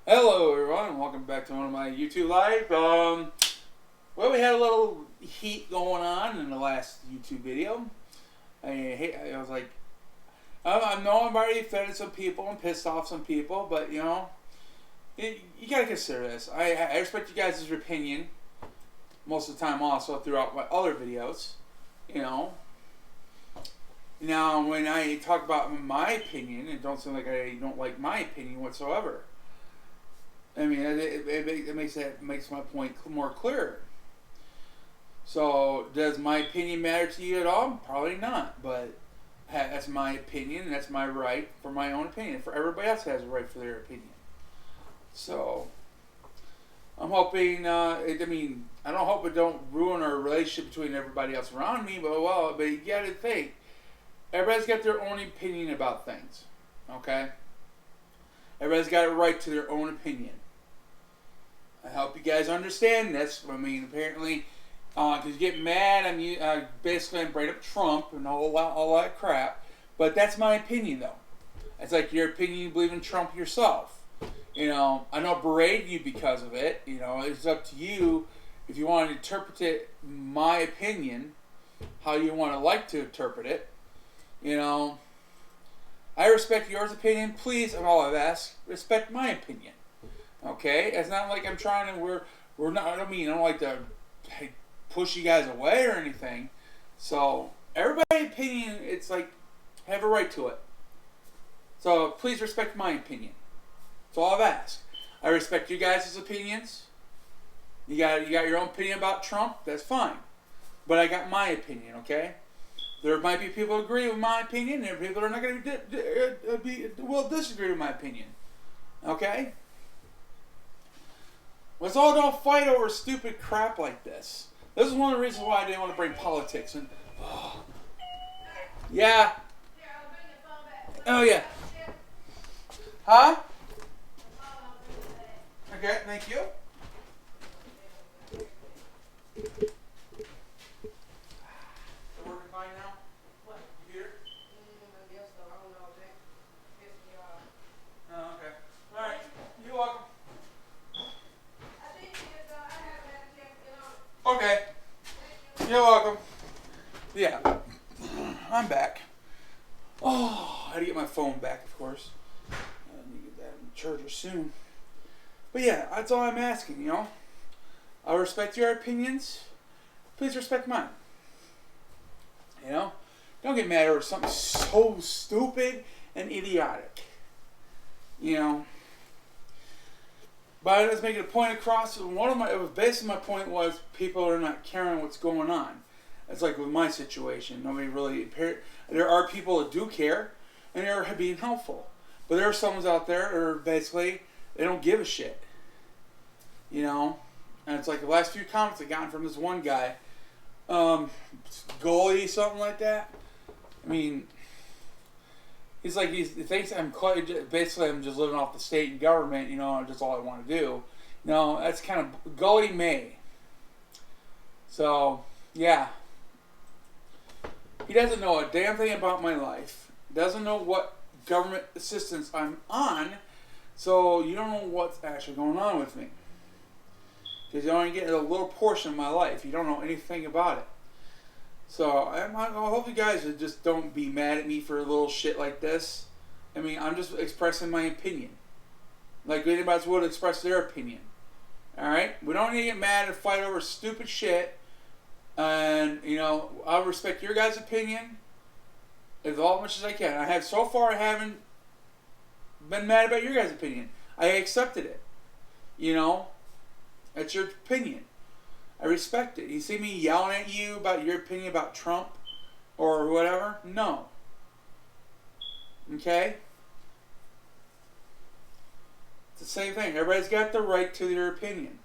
Hello everyone, and welcome back to one of my YouTube live. Well, we had a little heat going on in the last YouTube video. I was like, I know I've already offended some people and pissed off some people, but you know, you gotta consider this. I respect you guys' opinion most of the time, also throughout my other videos. You know, now when I talk about my opinion, it don't sound like I don't like my opinion whatsoever. I mean, it makes my point more clear. So, does my opinion matter to you at all? Probably not. But that's my opinion, and that's my right for my own opinion. For everybody else has a right for their opinion. So, I'm hoping. I don't hope it don't ruin our relationship between everybody else around me. But you got to think, everybody's got their own opinion about things. Okay. Everybody's got a right to their own opinion. I hope you guys understand this. I mean, apparently, because you get mad, I'm bringing up Trump and all that crap. But that's my opinion, though. It's like your opinion. You believe in Trump yourself. You know, I don't berate you because of it. You know, it's up to you if you want to interpret my opinion how you want to interpret it. You know, I respect yours opinion. Please, and all I've asked, respect my opinion. Okay, it's not like I'm trying to. We're not. I don't like to push you guys away or anything. So everybody's opinion, it's like have a right to it. So please respect my opinion. That's all I've asked. I respect you guys' opinions. You got your own opinion about Trump. That's fine, but I got my opinion. Okay. There might be people who agree with my opinion. There are people that are not going to will disagree with my opinion. Okay. Let's all don't fight over stupid crap like this. This is one of the reasons why I didn't want to bring politics in. Oh. Yeah. Oh yeah. Huh? Okay, thank you. Working fine now? What? Computer? I guess so. I don't know. Oh, okay. Alright. You're welcome. Okay. You're welcome. Yeah. I'm back. Oh, I had to get my phone back, of course. I need to get that in the charger soon. But yeah, that's all I'm asking, you know. I respect your opinions. Please respect mine. You know? Don't get mad over something so stupid and idiotic. You know? But I was making a point across. Basically my point was people are not caring what's going on. It's like with my situation. Nobody really. There are people that do care, and they're being helpful. But there are some out there that are basically they don't give a shit. You know, and it's like the last few comments I gotten from this one guy, goalie something like that. I mean. He's like he thinks I'm basically I'm just living off the state and government, you know, just all I want to do. No, that's kind of Gully May. So yeah, he doesn't know a damn thing about my life. Doesn't know what government assistance I'm on. So you don't know what's actually going on with me because you only get a little portion of my life. You don't know anything about it. So I hope you guys just don't be mad at me for a little shit like this. I mean, I'm just expressing my opinion, like anybody would express their opinion. All right, we don't need to get mad and fight over stupid shit. And you know, I respect your guys' opinion as much as I can. I haven't been mad about your guys' opinion. I accepted it. You know, that's your opinion. I respect it. You see me yelling at you about your opinion about Trump or whatever? No. Okay? It's the same thing. Everybody's got the right to their opinion.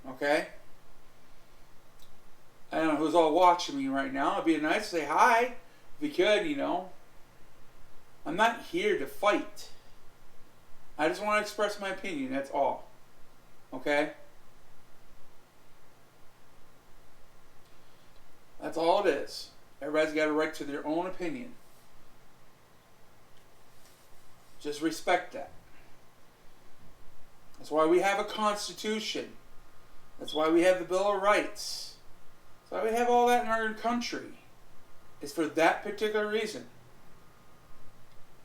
Okay? I don't know who's all watching me right now. It'd be nice to say hi if you could, you know. I'm not here to fight. I just want to express my opinion. That's all. Okay? That's all it is. Everybody's got a right to their own opinion. Just respect that. That's why we have a Constitution. That's why we have the Bill of Rights. That's why we have all that in our country. It's for that particular reason.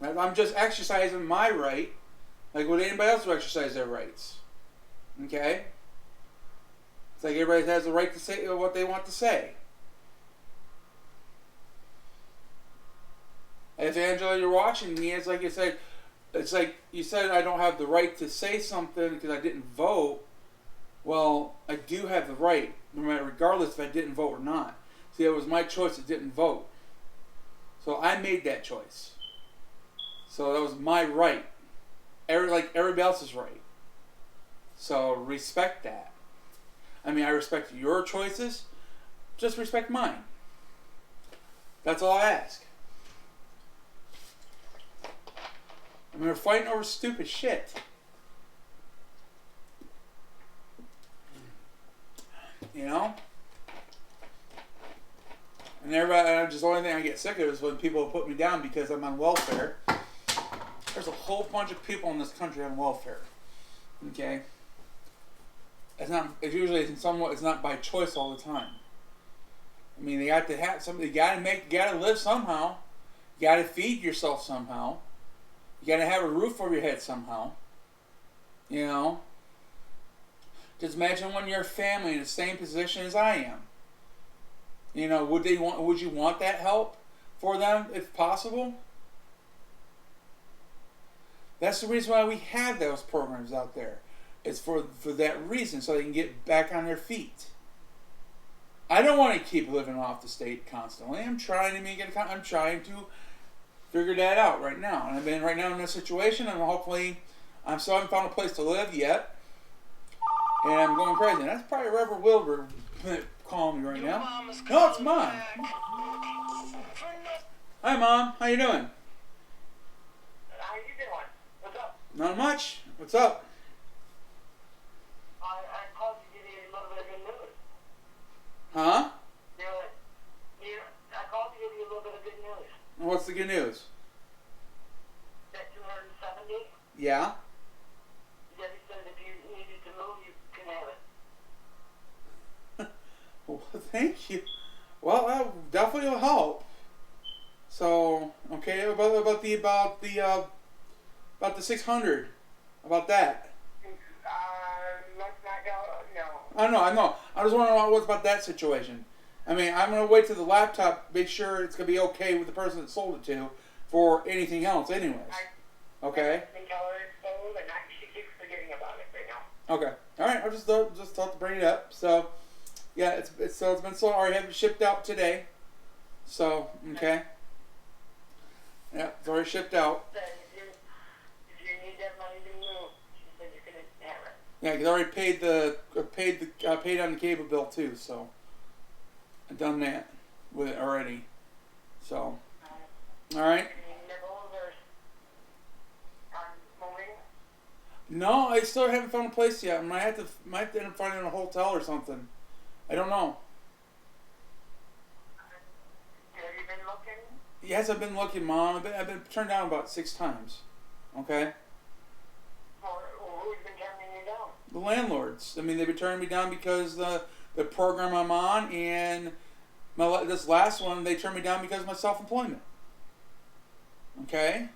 I'm just exercising my right, like would anybody else would exercise their rights. Okay? It's like everybody has the right to say what they want to say. If Angela, you're watching me, it's like you said I don't have the right to say something because I didn't vote. Well, I do have the right, no matter regardless if I didn't vote or not. See, it was my choice to didn't vote. So I made that choice. So that was my right. Like everybody else's right. So respect that. I mean, I respect your choices. Just respect mine. That's all I ask. I mean, we're fighting over stupid shit. You know? And everybody, just the only thing I get sick of is when people put me down because I'm on welfare. There's a whole bunch of people in this country on welfare. Okay? It's not by choice all the time. I mean, they got to have something, you gotta live somehow. You gotta feed yourself somehow. You gotta have a roof over your head somehow. You know? Just imagine when your family in the same position as I am. You know, would you want that help for them if possible? That's the reason why we have those programs out there. It's for that reason, so they can get back on their feet. I don't want to keep living off the state constantly. I'm trying to figure that out right now. And I've been right now in this situation, and hopefully, I haven't found a place to live yet. And I'm going crazy. And that's probably Reverend Wilbur calling me right now. No, it's Mom. Hi, Mom. How you doing? How you doing? What's up? Not much. What's up? I called to give you a little bit of good news. Huh? I called to give you a little bit of good news. What's the good news? That 270? Yeah? Debbie said if you needed to move, you can have it. Well, thank you. Well, that definitely will help. So, okay, about the 600, about that. Let's not go. No. I know. I was wondering what's about that situation. I mean, I'm gonna wait till the laptop, make sure it's gonna be okay with the person that sold it to, for anything else, anyways. Okay. I think I'll expose, and she keeps forgetting about it right now. Okay. All right. I just thought to bring it up. So, yeah, it's been sold. I already have it shipped out today. So, okay. Yeah, it's already shipped out. If you need that money to move, she said you can have it. Yeah, because I already paid on the cable bill too. So, I've done that with it already. So, all right. No, I still haven't found a place yet. I might have to end up finding a hotel or something. I don't know. Have you been looking? Yes, I've been looking, Mom. I've been turned down about 6 times. Okay. Who's been turning you down? The landlords. I mean, they've been turning me down because the program I'm on and this last one they turned me down because of my self-employment. Okay.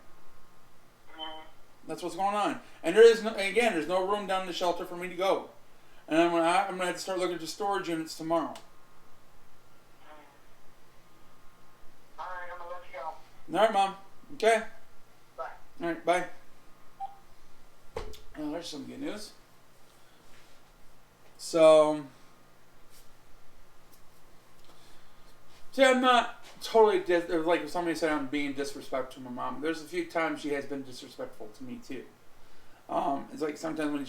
That's what's going on. And there's no room down in the shelter for me to go. And I'm gonna have to start looking at storage units tomorrow. All right, I'm gonna let you go. All right, Mom. Okay. Bye. All right, bye. Oh, there's some good news. So, see, I'm not totally like if somebody said I'm being disrespectful to my mom. There's a few times she has been disrespectful to me too. It's like sometimes when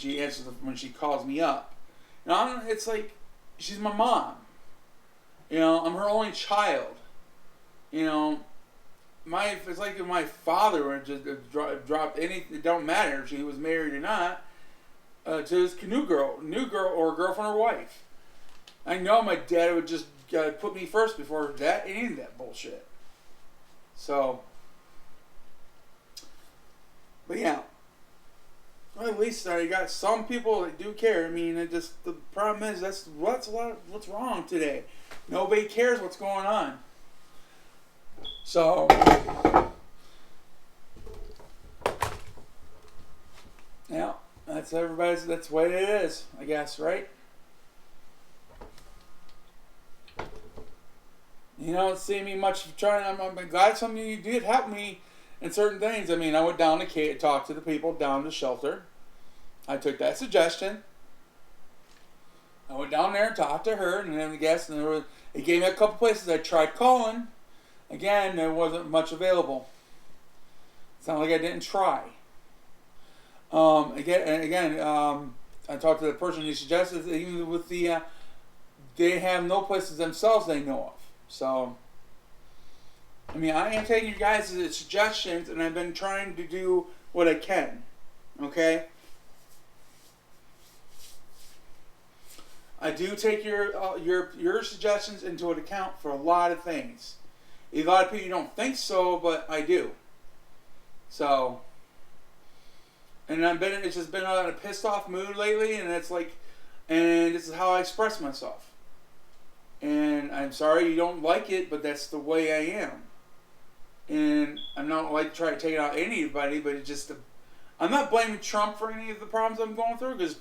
she calls me up, it's like she's my mom. I'm her only child. It's like if my father would just dropped anything. It don't matter if she was married or not. To his new girl, or girlfriend or wife. I know my dad would just put me first before any of that bullshit. So, but yeah, I at least I got some people that do care. I mean, it just the problem is that's what's wrong today. Nobody cares what's going on. So yeah, that's everybody's. That's the way it is, I guess, right? You don't see me much trying. I'm glad some of you did help me in certain things. I mean, I went down to Kate, talked to the people down the shelter. I took that suggestion. I went down there and talked to her, and then I guess it gave me a couple places I tried calling. Again, there wasn't much available. It's not like I didn't try. I talked to the person who suggested that even with the, they have no places themselves they know of. So, I mean, I am taking you guys' suggestions, and I've been trying to do what I can. Okay. I do take your suggestions into account for a lot of things. A lot of people don't think so, but I do. So, and it's just been in a pissed off mood lately, and it's like, and this is how I express myself. And I'm sorry you don't like it, but that's the way I am. And I'm not like trying to take it out anybody, but it's just, I'm not blaming Trump for any of the problems I'm going through, because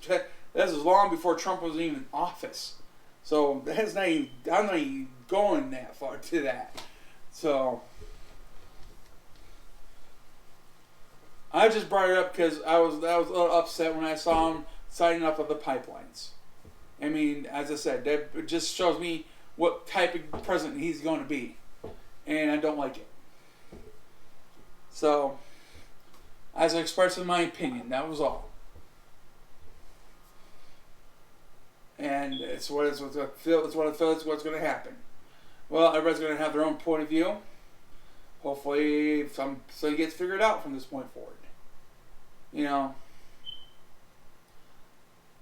this is long before Trump was even in office. So I'm not even going that far to that. So I just brought it up because I was a little upset when I saw him signing up of the pipelines. I mean, as I said, that just shows me what type of president he's going to be, and I don't like it. So, as I expressed my opinion, that was all. And it's what I feel. It's what I feel. It's what's going to happen. Well, everybody's going to have their own point of view. Hopefully, something gets figured out from this point forward. You know.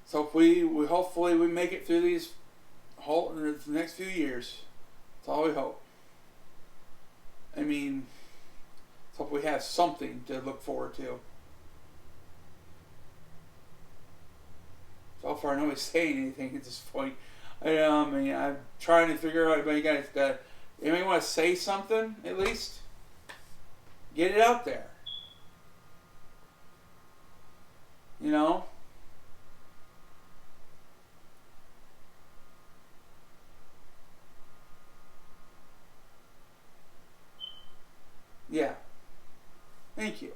So hopefully we make it through these the next few years. That's all we hope. I mean, let's hope we have something to look forward to. So far, nobody's saying anything at this point. I'm trying to figure out. Anybody want to say something at least? Get it out there. You know. Yeah. Thank you.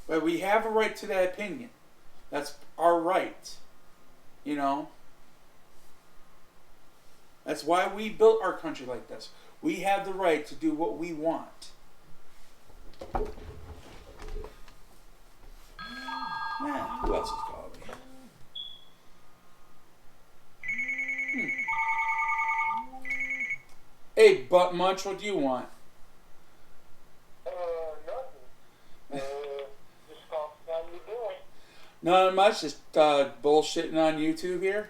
But we have a right to that opinion. That's our right. You know? That's why we built our country like this. We have the right to do what we want. Yeah, who else is calling me? Hey, Butt Munch, what do you want? Nothing. Just call. How you doing? Not much, just bullshitting on YouTube here.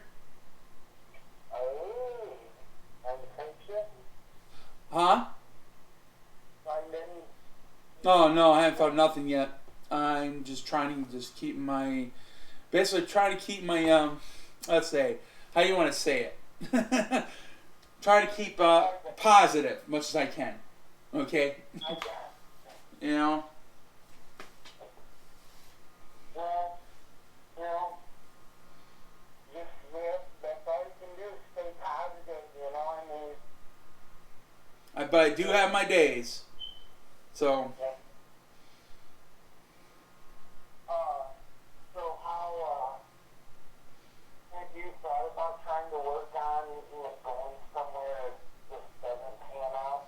Oh, on the friendship? Huh? Find any? Oh, no, I haven't found nothing yet. I'm just trying to keep my, let's say, how do you want to say it? Trying to keep positive as much as I can. Okay? I got it. You know? Well, that's all you can do is stay positive, I mean. But I do have my days. So. Yeah. So how, have you thought about trying to work on, going somewhere that just doesn't pan out?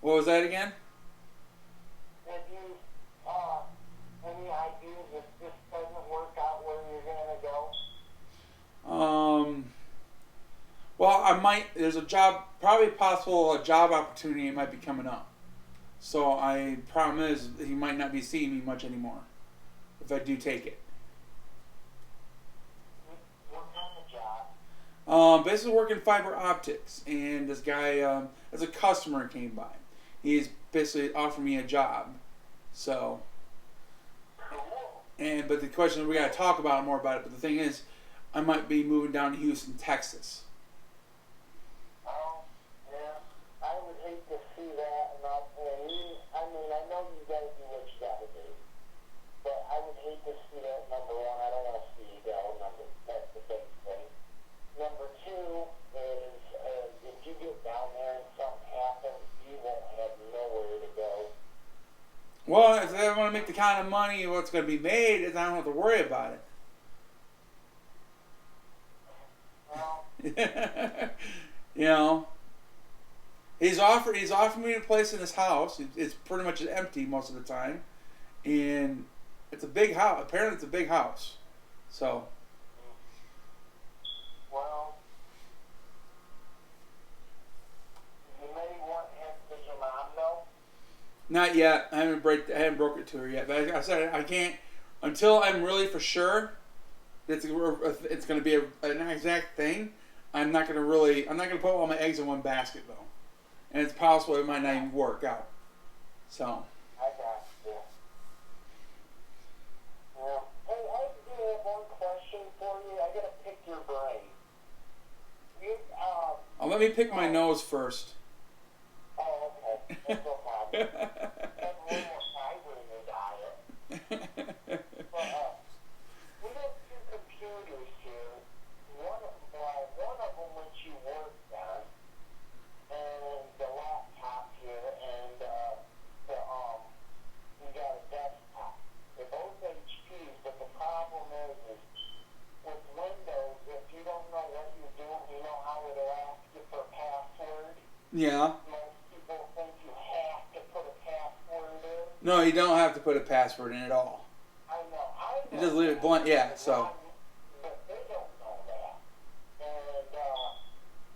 What was that again? Have you, any ideas if this doesn't work out where you're gonna go? Well, I might, there's a job, probably possible a job opportunity might be coming up. So problem is, he might not be seeing me much anymore if I do take it. What kind of job? Basically working fiber optics, and this guy, as a customer came by. he's basically offered me a job. So, Cool. but the question we gotta talk about more about it. But the thing is, I might be moving down to Houston, Texas. Oh, yeah. I would hate to see that, I mean, I know you gotta do what you gotta do, but I would hate to see that, number one. I don't want to see you go, that's the big thing. Number two is, if you get down there and something happens, you won't have nowhere to go. Well, if they want to make the kind of money what's going to be made, is I don't have to worry about Well, it. You know, he's offered me a place in his house. It's pretty much empty most of the time, and it's a big house. Apparently, it's a big house. So, well, you may want to, does your mom know? not yet. I haven't broke it to her yet. But I said I can't until I'm really for sure that it's going to be an exact thing. I'm not going to put all my eggs in one basket though, and it's possible it might not even work out. So. I got you. Yeah. Hey, I do have one question for you. I gotta pick your brain. You, Let me pick my nose first. oh, okay. That's no problem. Have a little more fiber in your diet. But, we have two computers here. One of them which you worked on, and the laptop here, and, we got a desktop. They're both HPs, but the problem is with Windows, if you don't know what you're doing, you know how it'll ask you for a password? Yeah. Most people think you have to put a password in. No, you don't have to put a password in at all. I know. You just leave it blank. Yeah. So. But they don't know that. And,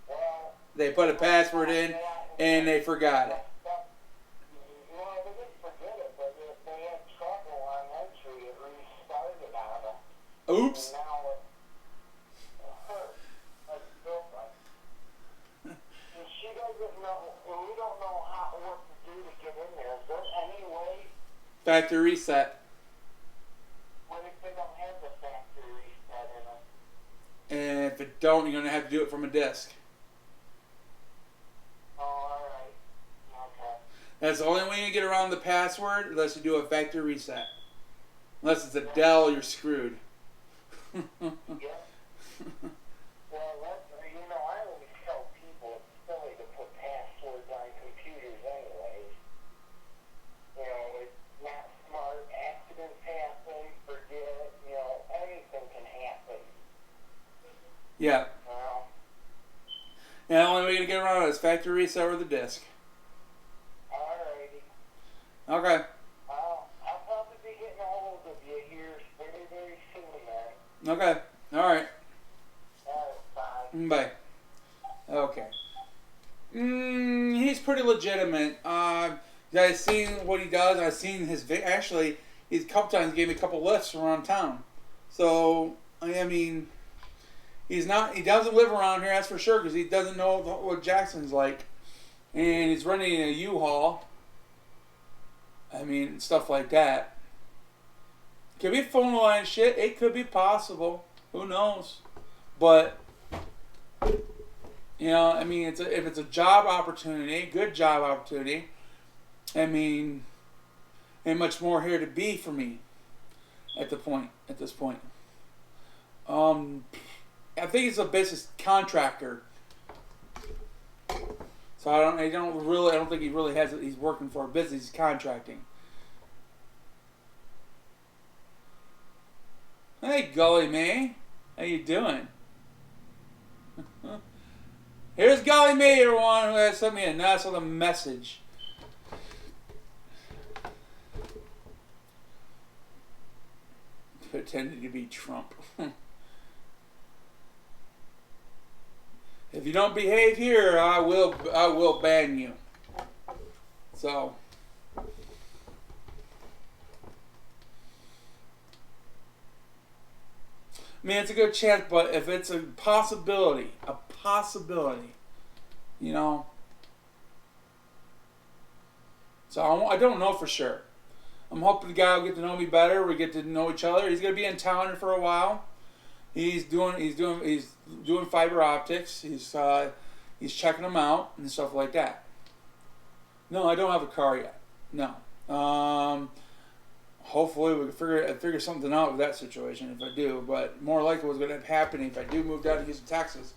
well... They put a password in, and they forgot it. Well, they didn't forget it, but if they had trouble on entry, it restarted on them. Oops. And now it hurts. Like girlfriend. And she doesn't know, and we don't know what to do to get in there. Is there any way, Factory reset. what if they don't have the factory reset in them? And if it don't, you're gonna have to do it from a disk. Oh, alright. Okay. That's the only way you get around the password, unless you do a factory reset. Unless it's a Dell, you're screwed. Yep. Well, that's, I always tell people it's silly to put passwords on computers anyways. It's not smart. Accidents happen, forget, anything can happen. Yeah. Well, And the only way to get around it is factory reset or the disk. alrighty. Okay. I'll probably be getting a hold of you here very, very soon, man. Okay. All right. Alright, bye. Bye. Okay. He's pretty legitimate. I've seen what he does. I've seen his actually. He's a couple times gave me a couple lifts around town. So I mean, he doesn't live around here. That's for sure because he doesn't know what Jackson's like, and he's running a U-Haul. I mean, stuff like that. Could be phone line shit. It could be possible. Who knows? But I mean, if it's a job opportunity, good job opportunity. I mean, ain't much more here to be for me at this point. I think it's a business contractor. So I don't think he really has it. He's working for a business. He's contracting. Hey, Gully May, how you doing? Here's Golly May, everyone, who has sent me a nice little message. Pretending to be Trump. If you don't behave here, I will ban you. So. I mean, it's a good chance, but if it's a possibility, So I don't know for sure. I'm hoping the guy will get to know me better. We get to know each other. He's gonna be in town for a while. He's doing fiber optics. He's checking them out and stuff like that. No, I don't have a car yet. No. Hopefully we can figure something out with that situation if I do. But more likely what's going to happen if I do move down to Houston, Texas,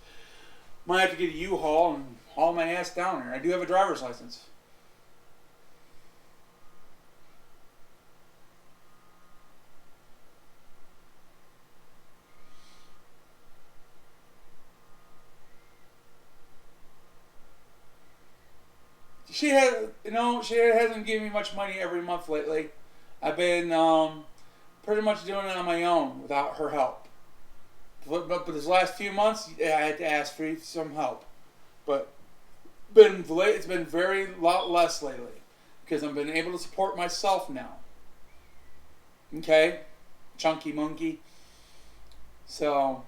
might have to get a U-Haul and haul my ass down there. I do have a driver's license. She hasn't given me much money every month lately. I've been pretty much doing it on my own without her help. But this last few months, yeah, I had to ask for some help. But it's been very lot less lately because I've been able to support myself now. Okay, chunky monkey. So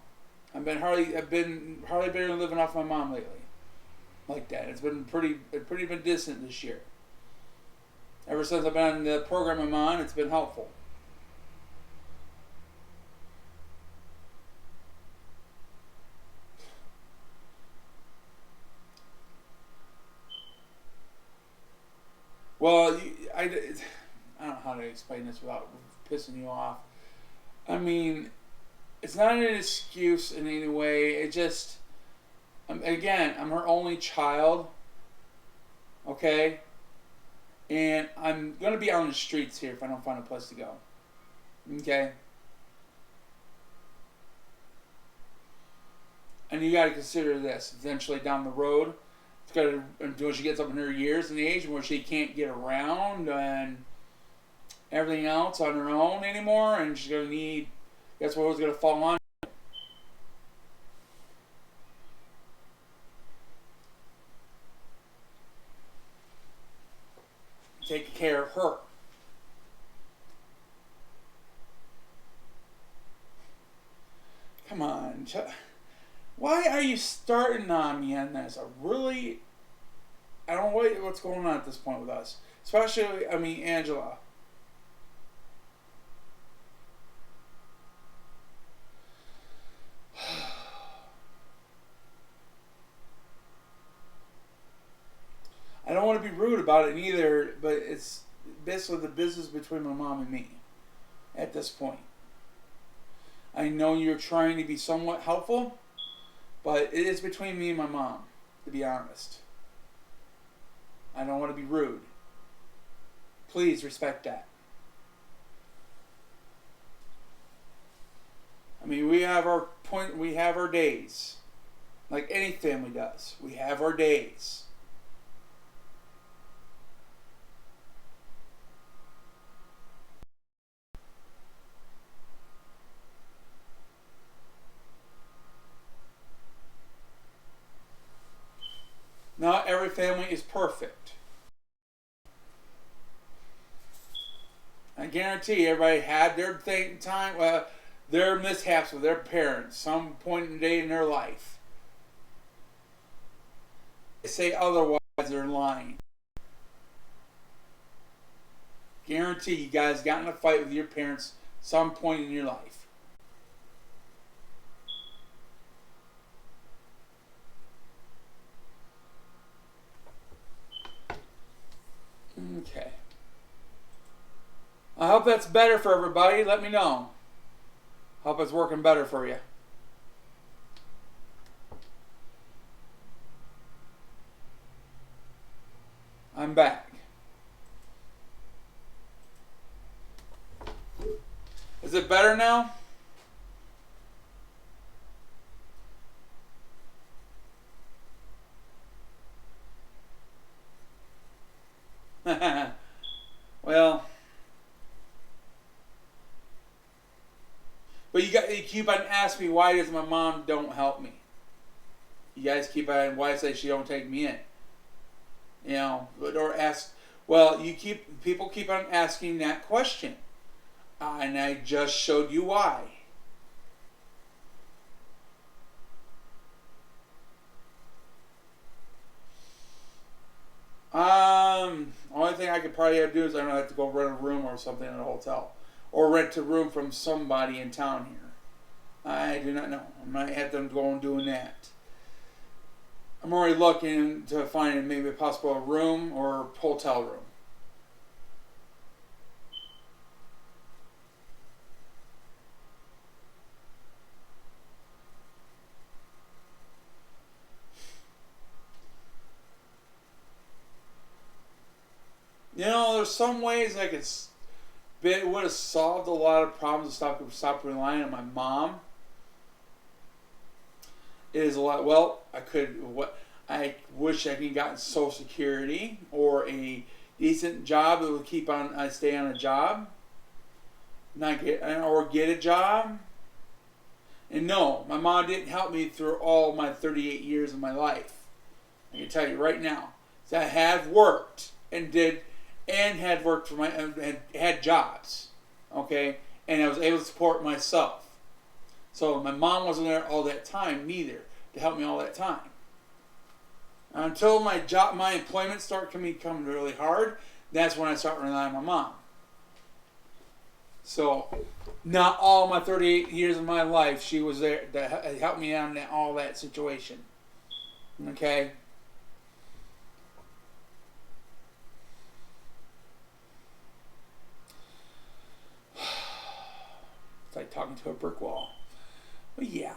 I've been hardly barely living off my mom lately. Like that. It's been pretty been distant this year. Ever since I've been on the program I'm on, it's been helpful. Well, I don't know how to explain this without pissing you off. I mean, it's not an excuse in any way. It just, again, I'm her only child. Okay? And I'm going to be on the streets here if I don't find a place to go. Okay? And you got to consider this. Eventually down the road, it's got to, when she gets up in her years and age where she can't get around and everything else on her own anymore, and she's going to need, that's what was going to fall on. Take care of her. Come on. Why are you starting on me on this? I don't know what's going on at this point with us. Especially, Angela. I don't want to be rude about it either, but it's basically the business between my mom and me at this point. I know you're trying to be somewhat helpful, but it is between me and my mom, to be honest. I don't want to be rude. Please respect that. We have our days. Like any family does. We have our days. Not every family is perfect. I guarantee everybody had their their mishaps with their parents some point in the day in their life. They say otherwise, they're lying. Guarantee you guys got in a fight with your parents some point in your life. Okay. I hope that's better for everybody. Let me know. Hope it's working better for you. I'm back. Is it better now? Well, but you keep on asking me why does my mom don't help me? You guys keep on why say she don't take me in, or ask. Well, people keep on asking that question, and I just showed you why. Only thing I could probably have to do is I don't have to go rent a room or something in a hotel, or rent a room from somebody in town here. I do not know. I might have them go and doing that. I'm already looking to find maybe a possible room or hotel room. You know, there's some ways I could. It would have solved a lot of problems and stop relying on my mom. It is a lot. Well, I could. What I wish I could gotten Social Security or a decent job that would keep on. I stay on a job, not get or get a job. And no, my mom didn't help me through all my 38 years of my life. I can tell you right now, so I have worked and had worked for and had jobs, okay, and I was able to support myself. So my mom wasn't there all that time neither to help me all that time. Until my employment started becoming really hard, that's when I started relying on my mom. So not all my 38 years of my life she was there to help me out in all that situation. Okay. It's like talking to a brick wall. But yeah.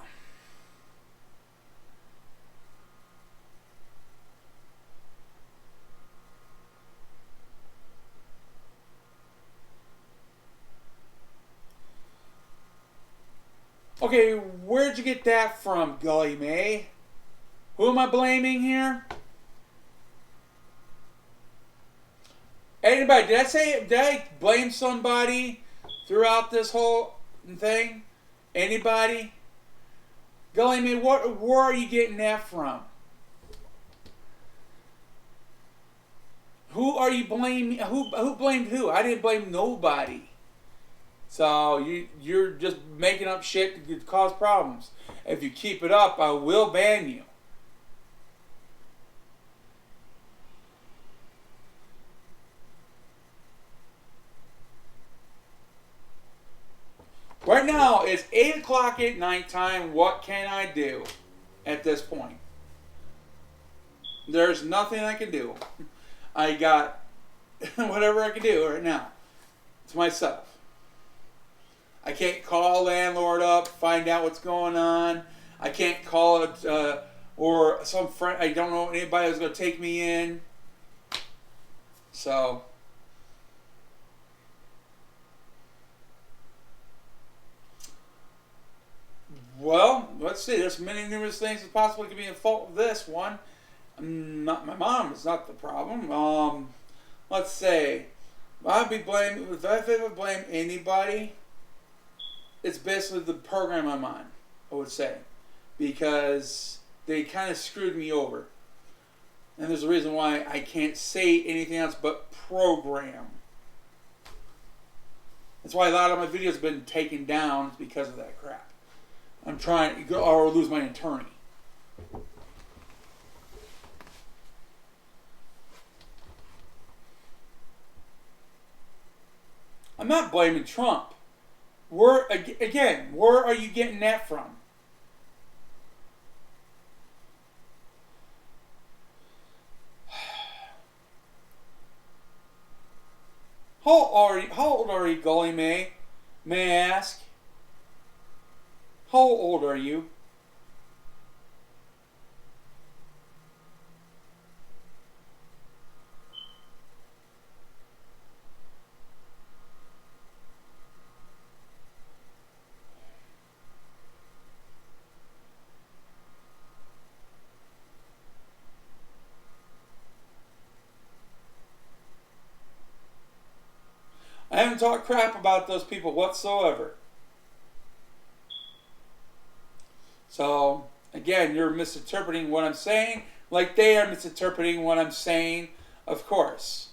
Okay, where'd you get that from, Gully May? Who am I blaming here? Anybody? Did I blame somebody throughout this whole thing? Anybody? Gully May, where are you getting that from? Who are you blaming? Who blamed who? I didn't blame nobody. So you're just making up shit to cause problems. If you keep it up, I will ban you. Right now, it's 8 o'clock at nighttime. What can I do at this point? There's nothing I can do. I got whatever I can do right now to myself. I can't call a landlord up, find out what's going on. I can't call it or some friend. I don't know anybody who's going to take me in. So. Well, let's see. There's many numerous things that possibly could be in fault of this one. Not my mom is not the problem. Let's say I'd be blaming. If I ever blame anybody, it's basically the program I'm on. I would say, because they kind of screwed me over, and there's a reason why I can't say anything else but program. That's why a lot of my videos have been taken down because of that crap. I'm trying to go or lose my attorney. I'm not blaming Trump. Where are you getting that from? How old are you, Gully May? May I ask? How old are you? I haven't talked crap about those people whatsoever. So, again, you're misinterpreting what I'm saying, like they are misinterpreting what I'm saying, of course.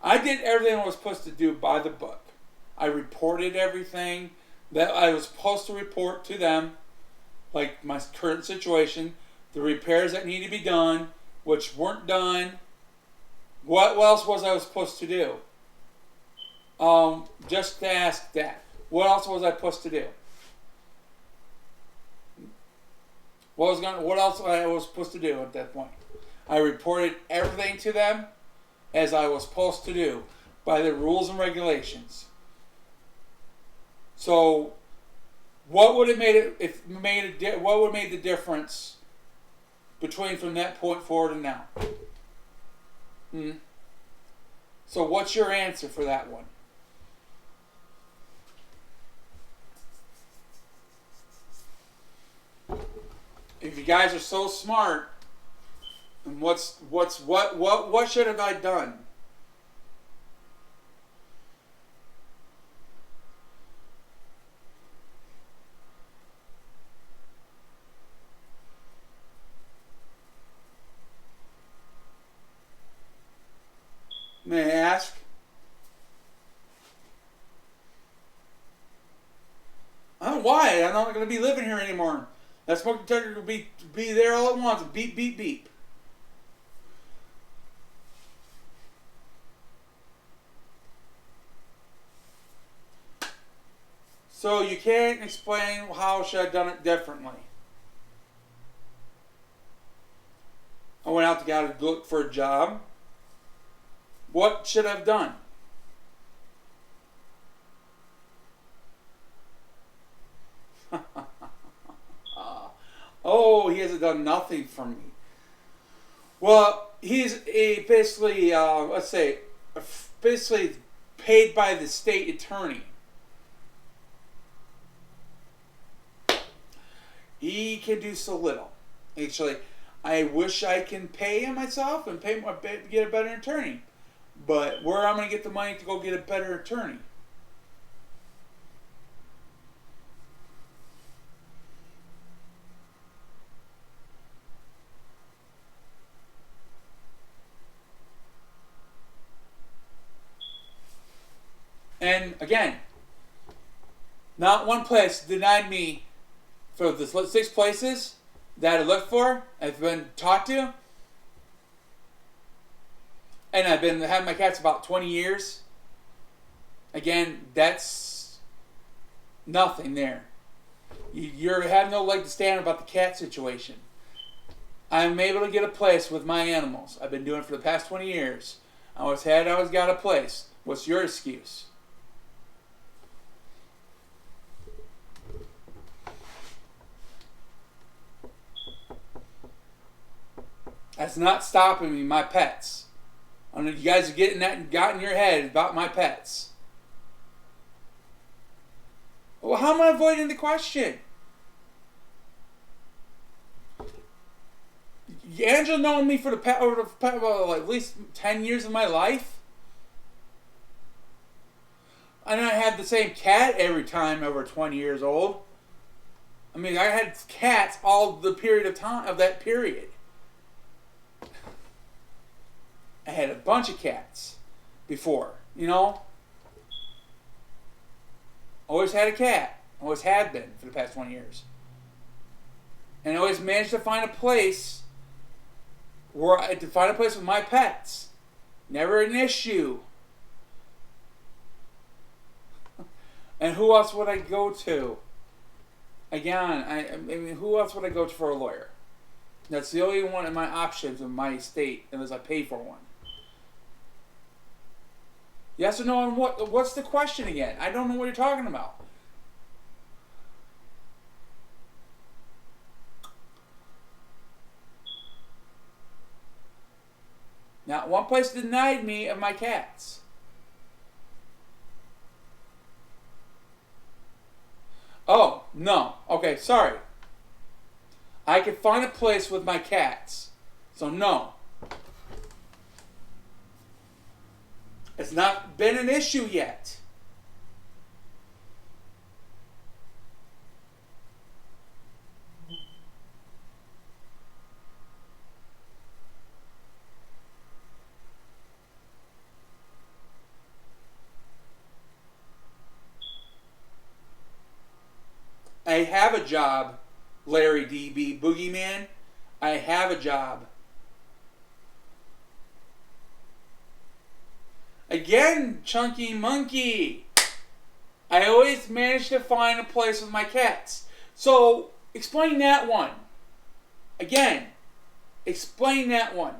I did everything I was supposed to do by the book. I reported everything that I was supposed to report to them, like my current situation, the repairs that need to be done, which weren't done. What else was I supposed to do? Just to ask that. What else was I supposed to do? What else I was supposed to do at that point? I reported everything to them as I was supposed to do by the rules and regulations. So, what would have made it? What would have made the difference between from that point forward and now? So, what's your answer for that one? If you guys are so smart, and what should have I done? May I ask? I don't know why. I'm not going to be living here anymore. That smoke detector will be there all at once. Beep, beep, beep. So you can't explain how should I have done it differently. I went out to look for a job. What should I have done? Oh, he hasn't done nothing for me. Well, he's basically, basically paid by the state attorney. He can do so little. Actually, I wish I can pay him myself and get a better attorney. But where am I going to get the money to go get a better attorney? And again, not one place denied me for the 6 places that I looked for, I've been taught to. And I've been having my cats about 20 years. Again, that's nothing there. You have no leg to stand about the cat situation. I'm able to get a place with my animals. I've been doing it for the past 20 years. I always got a place. What's your excuse? That's not stopping me, my pets. I know you guys are getting that and got in your head about my pets. Well, how am I avoiding the question? Angela known me for at least 10 years of my life. And I had the same cat every time over 20 years old. I mean, I had cats all the period of time of that period. I had a bunch of cats before, Always had a cat. Always had been for the past 20 years. And I always managed to find a place with my pets. Never an issue. And who else would I go to? Again, I mean, who else would I go to for a lawyer? That's the only one of my options in my state, unless I pay for one. Yes or no on what? What's the question again? I don't know what you're talking about. Now, one place denied me of my cats. Oh, no. Okay, sorry. I could find a place with my cats. So, no. It's not been an issue yet. have a job, Larry DB Boogeyman. I have a job. Again, Chunky Monkey. I always manage to find a place with my cats. So, explain that one. Again, explain that one.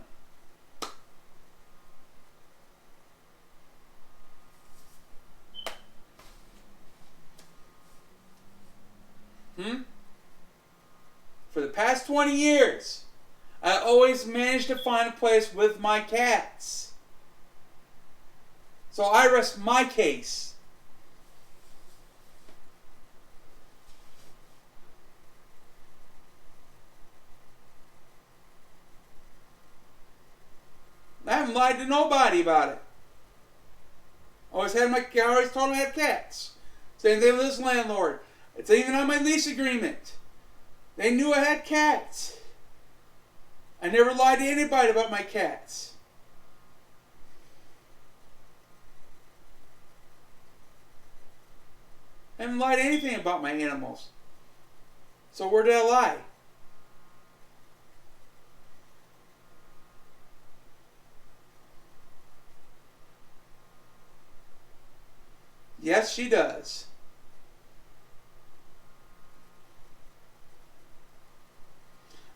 For the past 20 years, I always managed to find a place with my cats. So I rest my case. I haven't lied to nobody about it. I always told them I had cats. Same thing with this landlord. It's even on my lease agreement. They knew I had cats. I never lied to anybody about my cats. I haven't lied anything about my animals. So where did I lie? Yes, she does.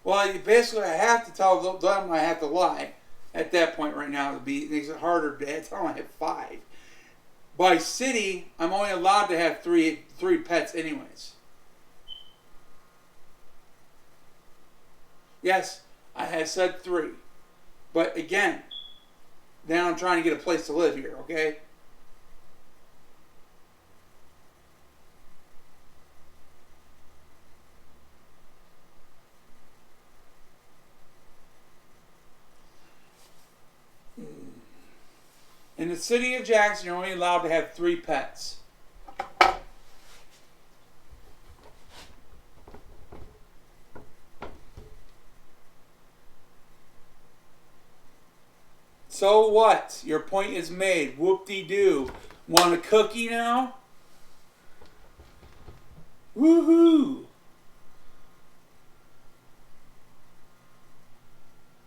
Well, basically, I have to tell them I have to lie at that point right now. It makes it harder to tell them I have 5. By city, I'm only allowed to have three pets anyways. Yes, I have said 3. But again, now I'm trying to get a place to live here, okay? In the city of Jackson, you're only allowed to have 3 pets. So what? Your point is made. Whoop-de-doo. Want a cookie now? Woohoo!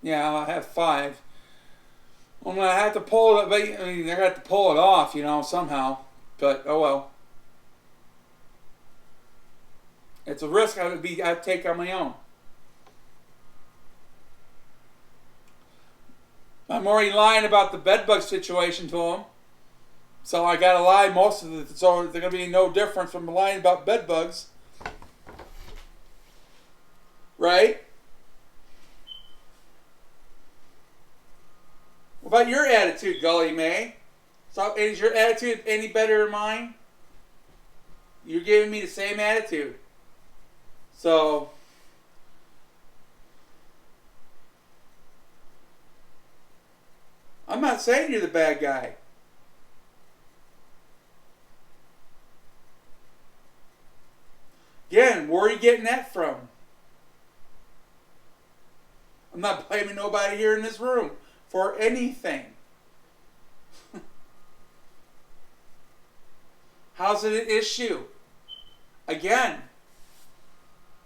Yeah, I'll have 5. Well, I have to pull it. I mean, I got to pull it off, somehow. But oh well. It's a risk I'd take on my own. I'm already lying about the bedbug situation to them, so I gotta lie most of it. So there's gonna be no difference from lying about bedbugs, right? What about your attitude, Gully May? So is your attitude any better than mine? You're giving me the same attitude. So I'm not saying you're the bad guy. Again, where are you getting that from? I'm not blaming nobody here in this room for anything. How's it an issue? Again,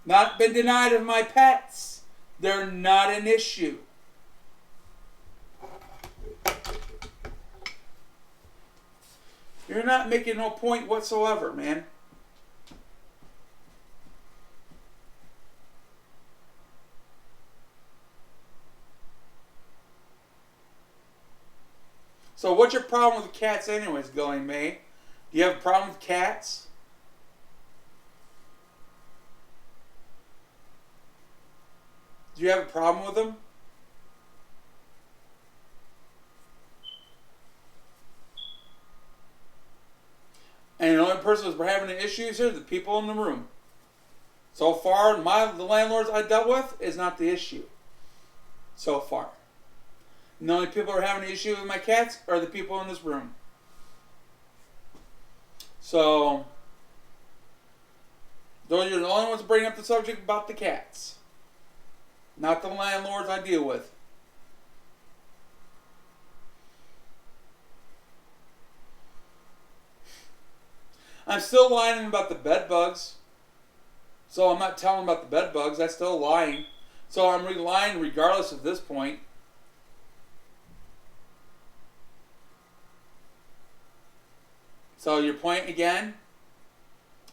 not been denied of my pets. They're not an issue. You're not making no point whatsoever, man. So what's your problem with cats anyways, Gully May? Do you have a problem with cats? Do you have a problem with them? And the only person who's having the issues here are the people in the room. So far, the landlords I dealt with is not the issue. So far. And the only people who are having an issue with my cats are the people in this room. So, those are the only ones bringing up the subject about the cats. Not the landlords I deal with. I'm still lying about the bed bugs. So I'm not telling about the bed bugs. That's still lying. So I'm lying regardless of this point. So your point again?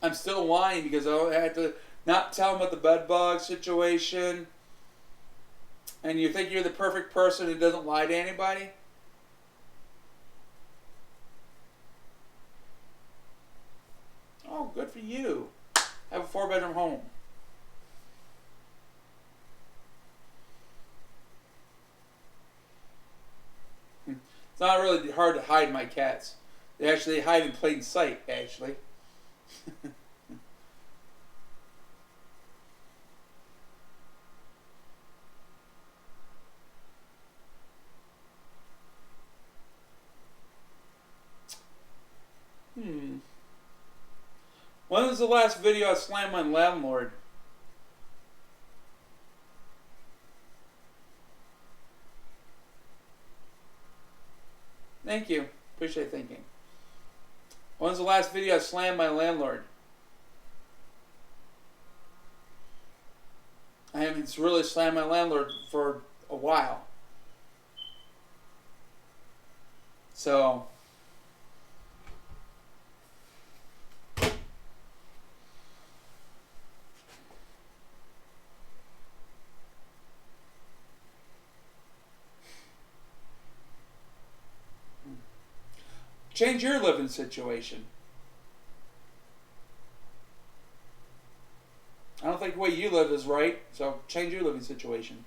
I'm still lying because I had to not tell them about the bed bug situation. And you think you're the perfect person who doesn't lie to anybody? Oh, good for you. Have a 4-bedroom home. It's not really hard to hide my cats. They actually hide in plain sight, actually. When was the last video I slammed my landlord? Thank you. Appreciate thinking. When's the last video I slammed my landlord? I haven't really slammed my landlord for a while. So, change your living situation. I don't think the way you live is right, so change your living situation.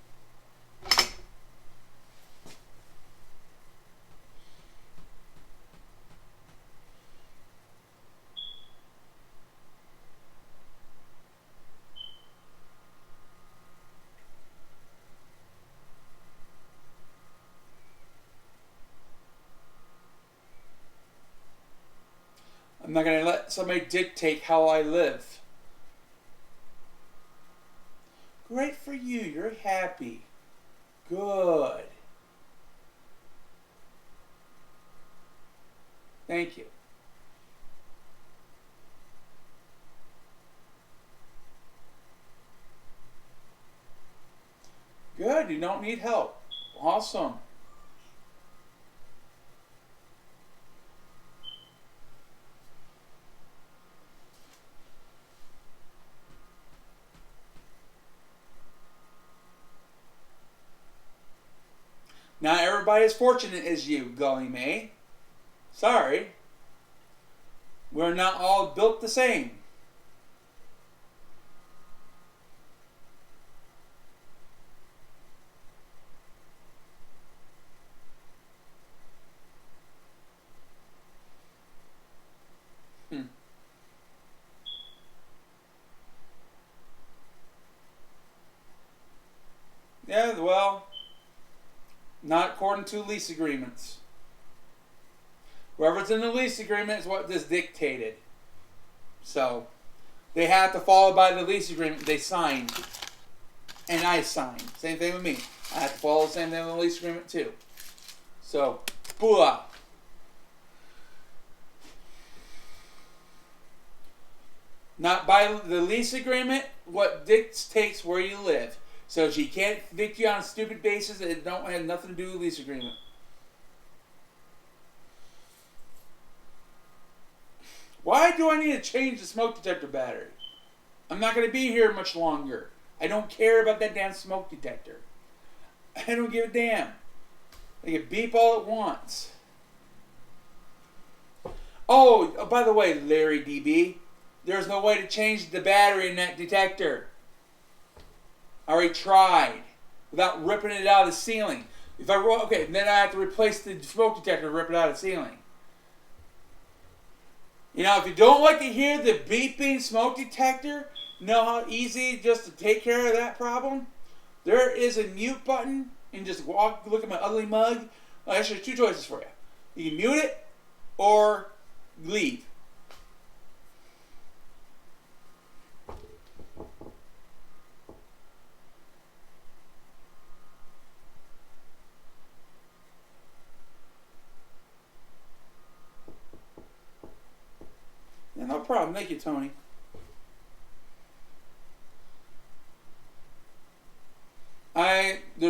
I'm not going to let somebody dictate how I live. Great for you. You're happy. Good. Thank you. Good. You don't need help. Awesome. Not everybody as fortunate as you, Gully May. Sorry. We're not all built the same. Yeah, well, not according to lease agreements. Whoever's in the lease agreement is what is dictated. So, they have to follow by the lease agreement they signed. And I signed. Same thing with me. I have to follow the same thing with the lease agreement too. So, booah. Not by the lease agreement, what dictates where you live. So she can't evict you on a stupid basis that don't have nothing to do with the lease agreement. Why do I need to change the smoke detector battery? I'm not going to be here much longer. I don't care about that damn smoke detector. I don't give a damn. They can beep all at once. Oh, by the way, Larry DB, there's no way to change the battery in that detector. I already tried without ripping it out of the ceiling. If I roll, okay, then I have to replace the smoke detector and rip it out of the ceiling. You know, if you don't like to hear the beeping smoke detector, know how easy just to take care of that problem? There is a mute button, and just look at my ugly mug. Well, actually, there's two choices for you. You can mute it or leave. Yeah, no problem. Thank you, Tony.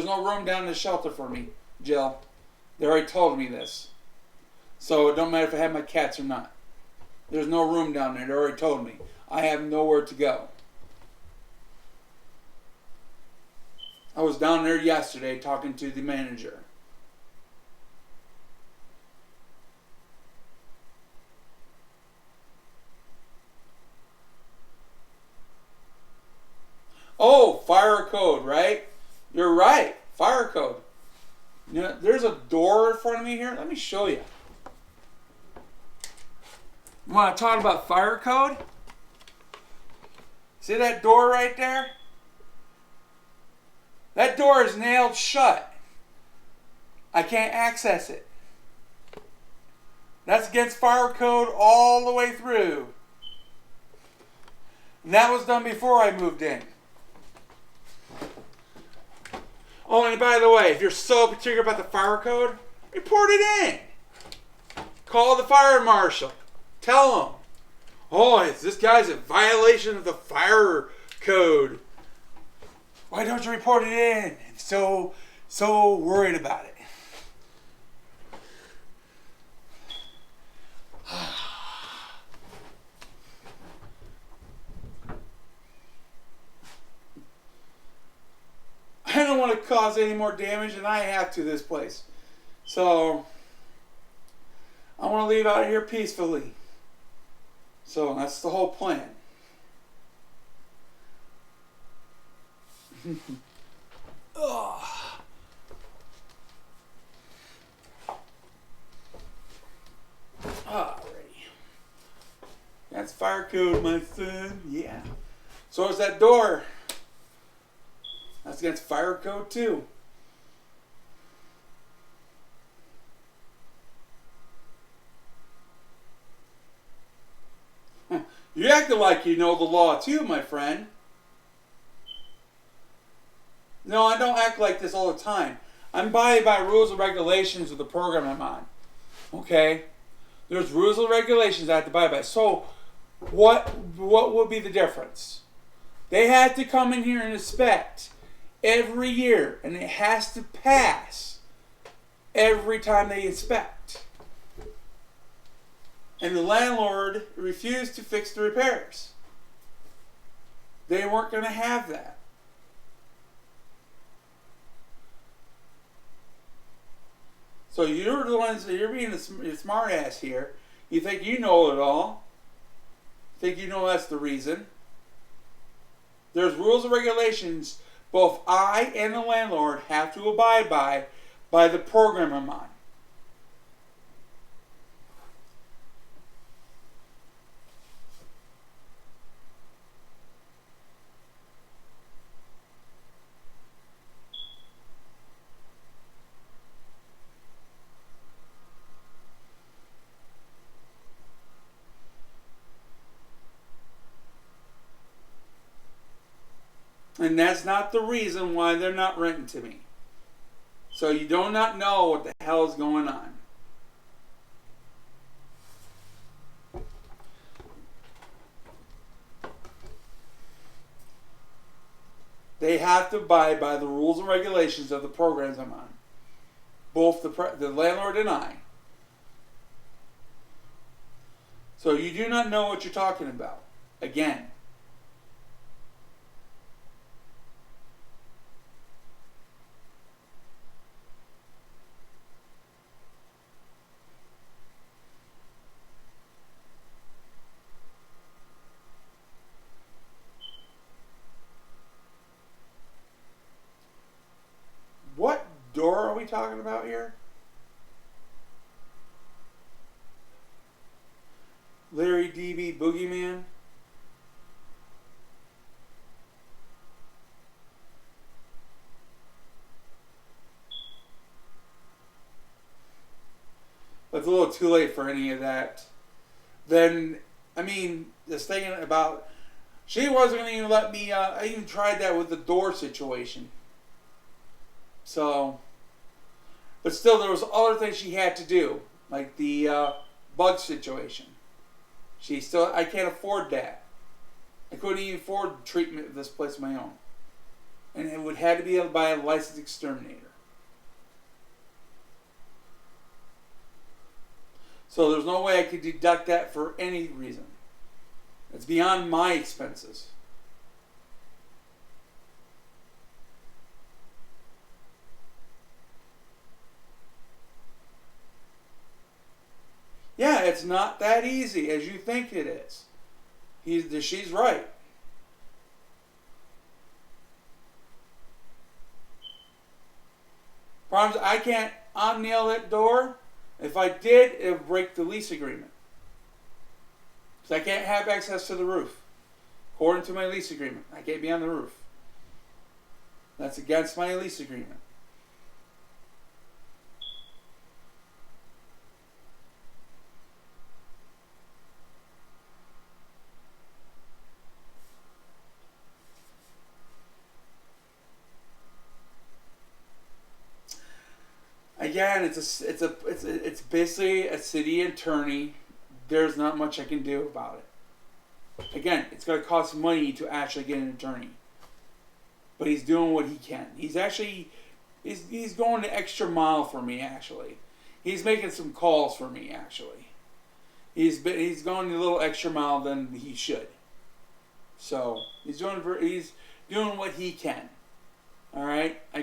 no room down in the shelter for me, Jill. They already told me this. So it don't matter if I have my cats or not. There's no room down there. They already told me. I have nowhere to go. I was down there yesterday talking to the manager. Oh, fire code, right? You're right. Fire code. You know, there's a door in front of me here. Let me show you. You want to talk about fire code? See that door right there? That door is nailed shut. I can't access it. That's against fire code all the way through. And that was done before I moved in. Oh, and by the way, if you're so particular about the fire code, report it in. Call the fire marshal. Tell them, oh, this guy's a violation of the fire code. Why don't you report it in? So worried about it. I don't want to cause any more damage than I have to this place. So, I want to leave out of here peacefully. So, that's the whole plan. Alrighty. That's fire code, my son. Yeah. So is that door. That's against fire code too. You acting like you know the law too, my friend. No, I don't act like this all the time. I'm abiding by rules and regulations of the program I'm on. Okay? There's rules and regulations I have to abide by. So, what would be the difference? They have to come in here and inspect every year, and it has to pass every time they inspect. And the landlord refused to fix the repairs. They weren't going to have that. So you're the ones that you're being a smart ass here. You think you know it all. Think you know that's the reason. There's rules and regulations both I and the landlord have to abide by the program I'm on. And that's not the reason why they're not renting to me. So you do not know what the hell is going on. They have to abide by the rules and regulations of the programs I'm on. Both the landlord and I. So you do not know what you're talking about. Again. What door are we talking about here? Larry DB Boogeyman? But it's a little too late for any of that. Then, I mean, this thing about... She wasn't going to even let me... I even tried that with the door situation. So, but still, there was other things she had to do, like the bug situation. I can't afford that. I couldn't even afford treatment of this place of my own. And it would have to be by a licensed exterminator. So there's no way I could deduct that for any reason. It's beyond my expenses. Yeah, it's not that easy as you think it is. She's right. Problem is, I can't unnail that door. If I did, it would break the lease agreement. Because I can't have access to the roof. According to my lease agreement, I can't be on the roof. That's against my lease agreement. Again, it's basically a city attorney. There's not much I can do about it. Again, it's going to cost money to actually get an attorney, but he's doing what he can. He's going the extra mile for me. Actually, he's making some calls for me. Actually, he's going a little extra mile than he should. So he's doing what he can. All right, I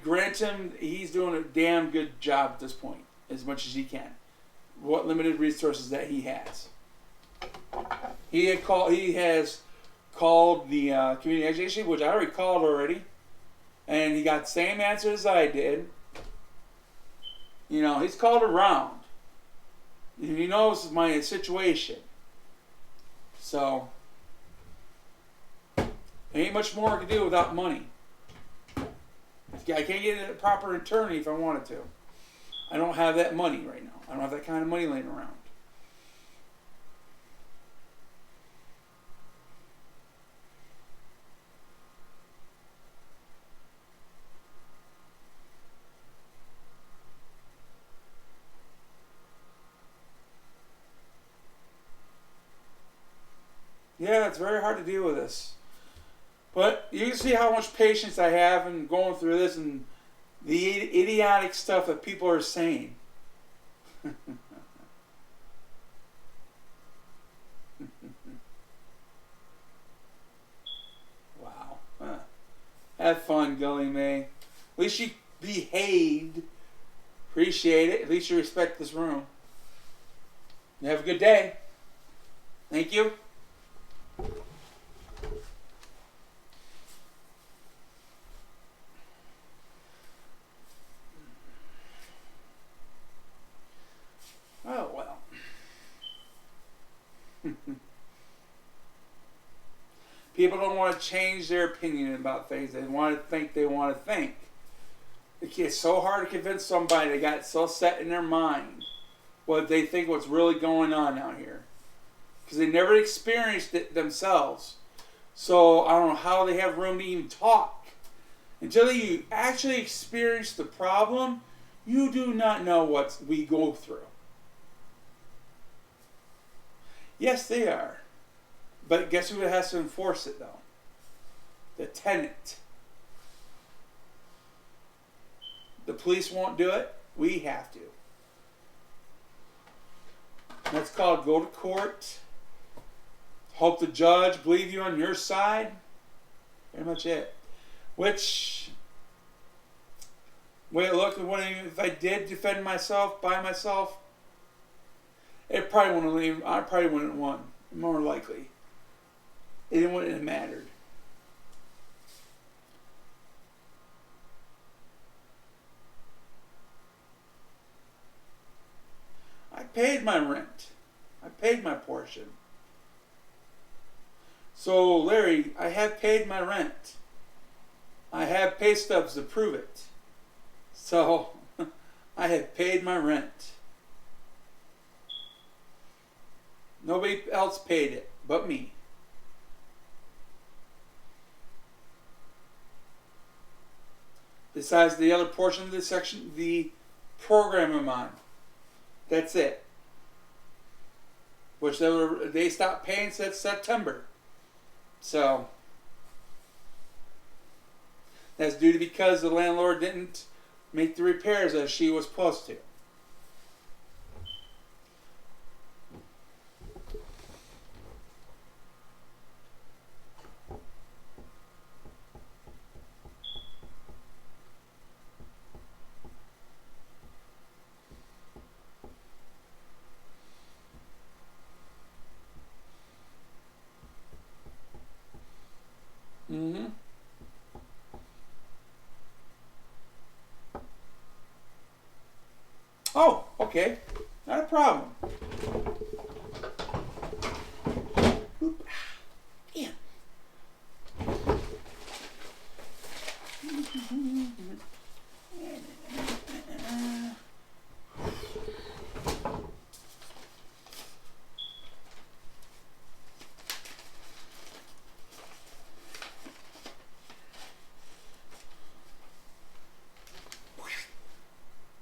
grant him he's doing a damn good job at this point, as much as he can. What limited resources that he has. He has called the community education, which I already called already, and he got the same answer as I did. You know, he's called around. He knows my situation. So, there ain't much more I can do without money. I can't get a proper attorney if I wanted to. I don't have that money right now. I don't have that kind of money laying around. Yeah, it's very hard to deal with this. But you can see how much patience I have in going through this and the idiotic stuff that people are saying. Wow. Huh. Have fun, Gully May. At least you behaved. Appreciate it. At least you respect this room. You have a good day. Thank you. Oh, well. People don't want to change their opinion about things. They want to think they want to think. It's so hard to convince somebody. They got so set in their mind what they think what's really going on out here. Because they never experienced it themselves. So I don't know how they have room to even talk. Until you actually experience the problem, you do not know what we go through. Yes, they are. But guess who has to enforce it, though? The tenant. The police won't do it. We have to. That's called go to court. Hope the judge believe you on your side. Pretty much it. Which, wait, look, if I did defend myself by myself, it probably wouldn't leave. I probably wouldn't have won. More likely. It wouldn't have mattered. I paid my rent. I paid my portion. So, Larry, I have paid my rent. I have pay stubs to prove it. So, I have paid my rent. Nobody else paid it but me. Besides the other portion of the section, the program I'm on. That's it. Which they stopped paying since September. So That's due to because the landlord didn't make the repairs as she was supposed to. Mm-hmm. Oh, okay. Not a problem. Oop. Damn.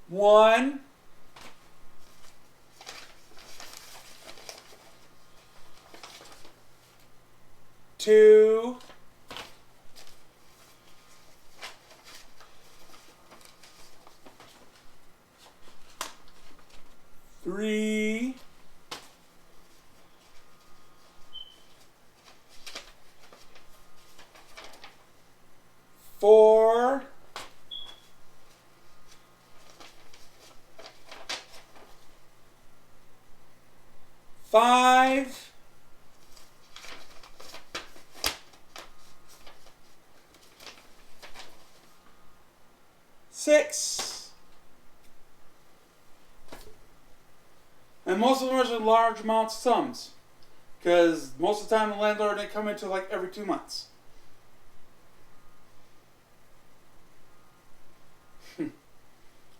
One. Two. Three. Four. Five. Six. And most of them are large amount sums. Because most of the time the landlord didn't come into like every 2 months.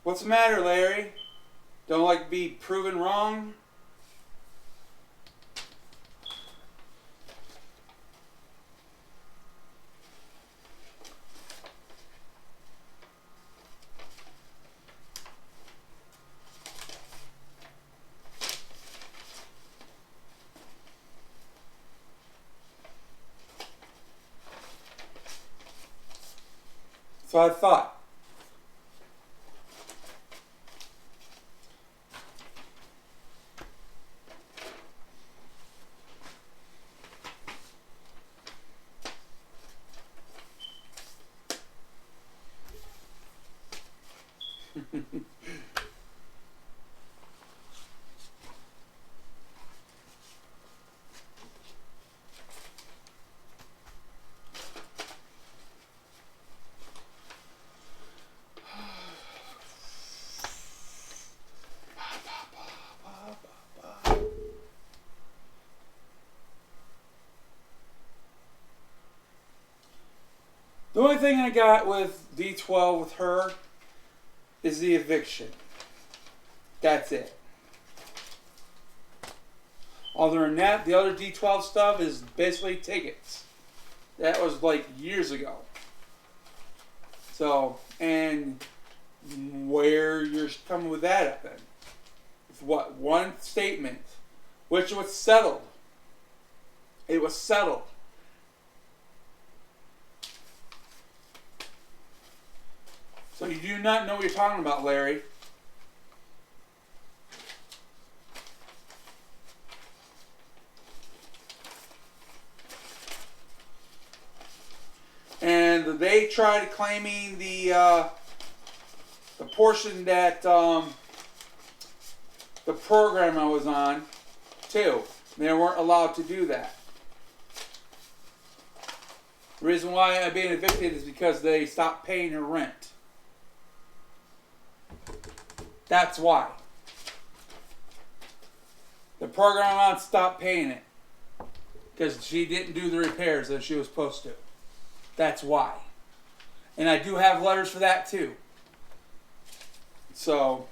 What's the matter, Larry? Don't like to be proven wrong? So I thought. The only thing I got with D12 with her is the eviction. That's it. Other than that, the other D12 stuff is basically tickets. That was like years ago. So, and where you're coming with that up then? With what? One statement, which was settled. It was settled. So you do not know what you're talking about, Larry. And they tried claiming the portion that the program I was on, too. They weren't allowed to do that. The reason why I'm being evicted is because they stopped paying her rent. That's why. The program on stopped paying it. Because she didn't do the repairs that she was supposed to. That's why. And I do have letters for that too. So.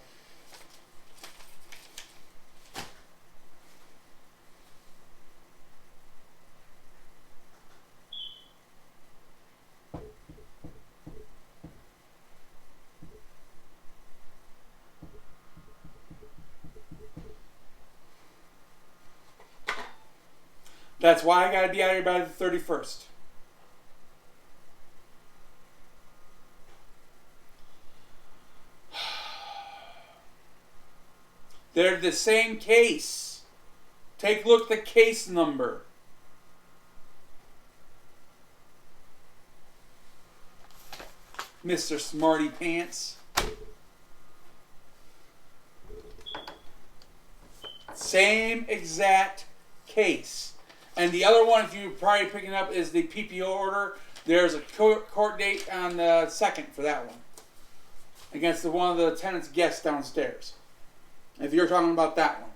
That's why I gotta be out here by the 31st. They're the same case. Take a look at the case number. Mr. Smarty Pants. Same exact case. And the other one, if you're probably picking up, is the PPO order. There's a court date on the 2nd for that one. Against one of the tenant's guests downstairs. If you're talking about that one.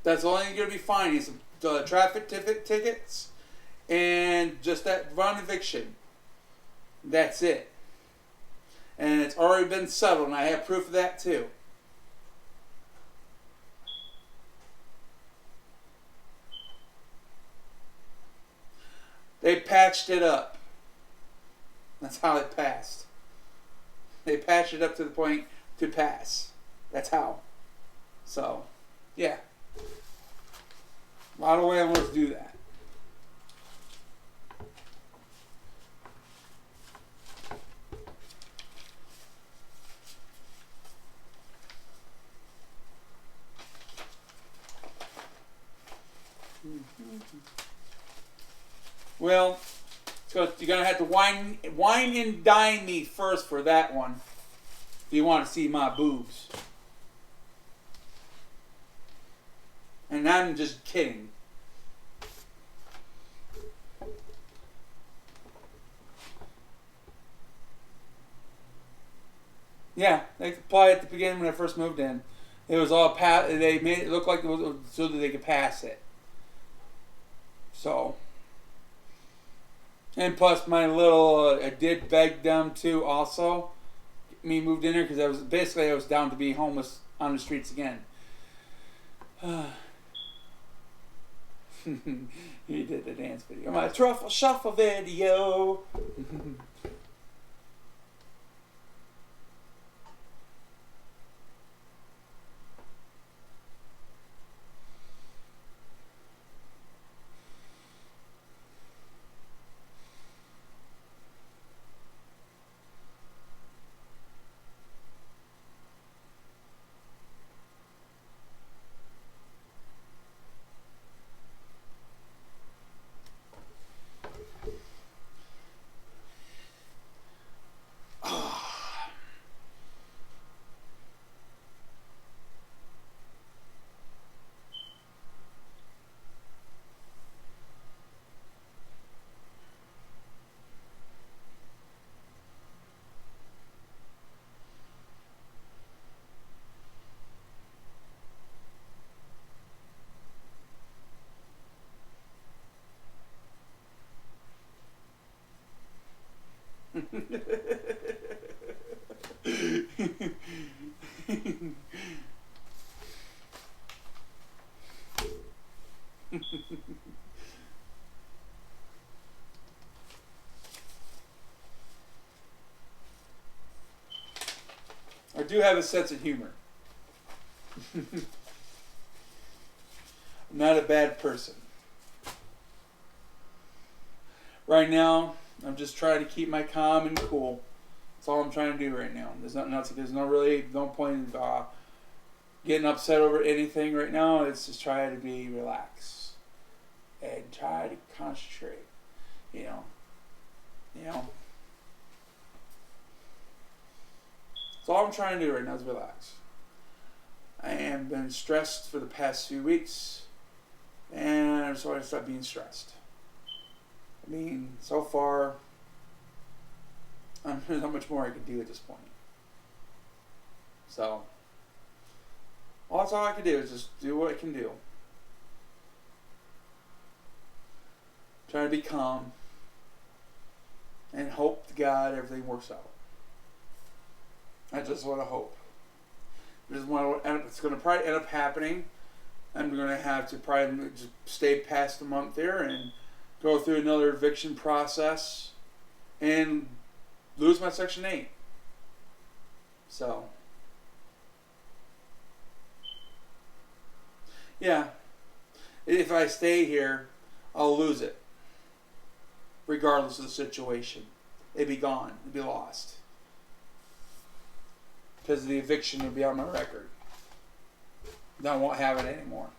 That's the only thing you're going to be finding is the traffic tickets and just that run eviction. That's it. And it's already been settled, and I have proof of that too. They patched it up. That's how it passed. They patched it up to the point to pass. That's how. So, yeah. A lot of landlords do that. Well, so you're gonna have to wine and dine me first for that one. If you want to see my boobs. And I'm just kidding. Yeah, they applied at the beginning when I first moved in. It was all they made it look like it was so that they could pass it. So, and plus my little, I did beg them to also get me moved in there because I was down to being homeless on the streets again. He did the dance video. My truffle shuffle video. I do have a sense of humor. I'm not a bad person. Right now, I'm just trying to keep my calm and cool. That's all I'm trying to do right now. There's nothing else. There's no point in getting upset over anything right now. It's just try to be relaxed and try to concentrate. You know. So all I'm trying to do right now is relax. I have been stressed for the past few weeks, and I'm sorry to stop being stressed. I mean, so far, there's not much more I can do at this point. So, that's all I can do is just do what I can do. Try to be calm and hope to God everything works out. I just want to hope. It's going to probably end up happening. I'm going to have to probably just stay past the month there and go through another eviction process and lose my Section 8. So, yeah, if I stay here, I'll lose it, regardless of the situation. it'd be gone. It'd be lost. Because the eviction would be on my record. Then I won't have it anymore.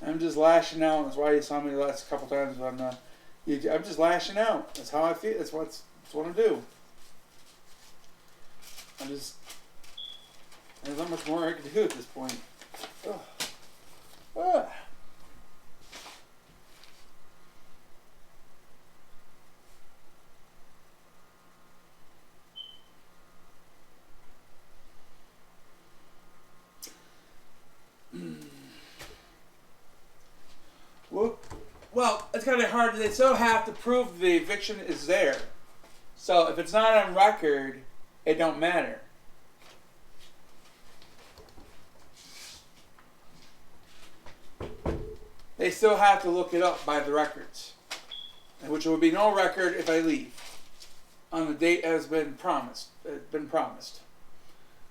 I'm just lashing out. That's why you saw me the last couple times on YouTube. I'm just lashing out. That's how I feel. That's what I do. There's not much more I can do at this point. Ugh. Ah. Well, it's kind of hard. They still have to prove the eviction is there. So if it's not on record, it don't matter. They still have to look it up by the records, which will be no record if I leave on the date has been promised.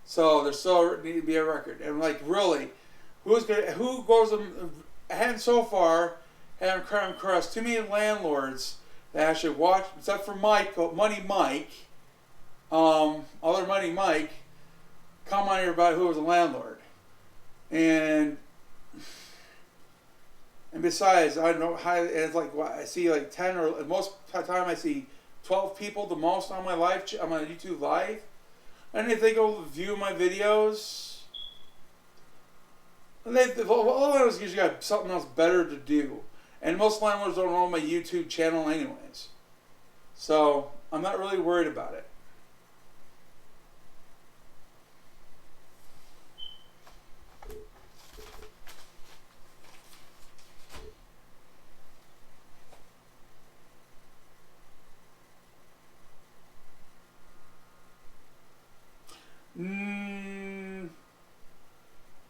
So there still need to be a record. And like, really, who goes? I haven't so far haven't come across too many landlords that actually watch, except for Money Mike, other Money Mike, come on here about who was a landlord, and besides, I don't know how. It's like I see like 10 or most of the time I see 12 people the most on my YouTube live, and if they go view my videos, all I was usually got something else better to do. And most landlords don't know my YouTube channel anyways. So I'm not really worried about it.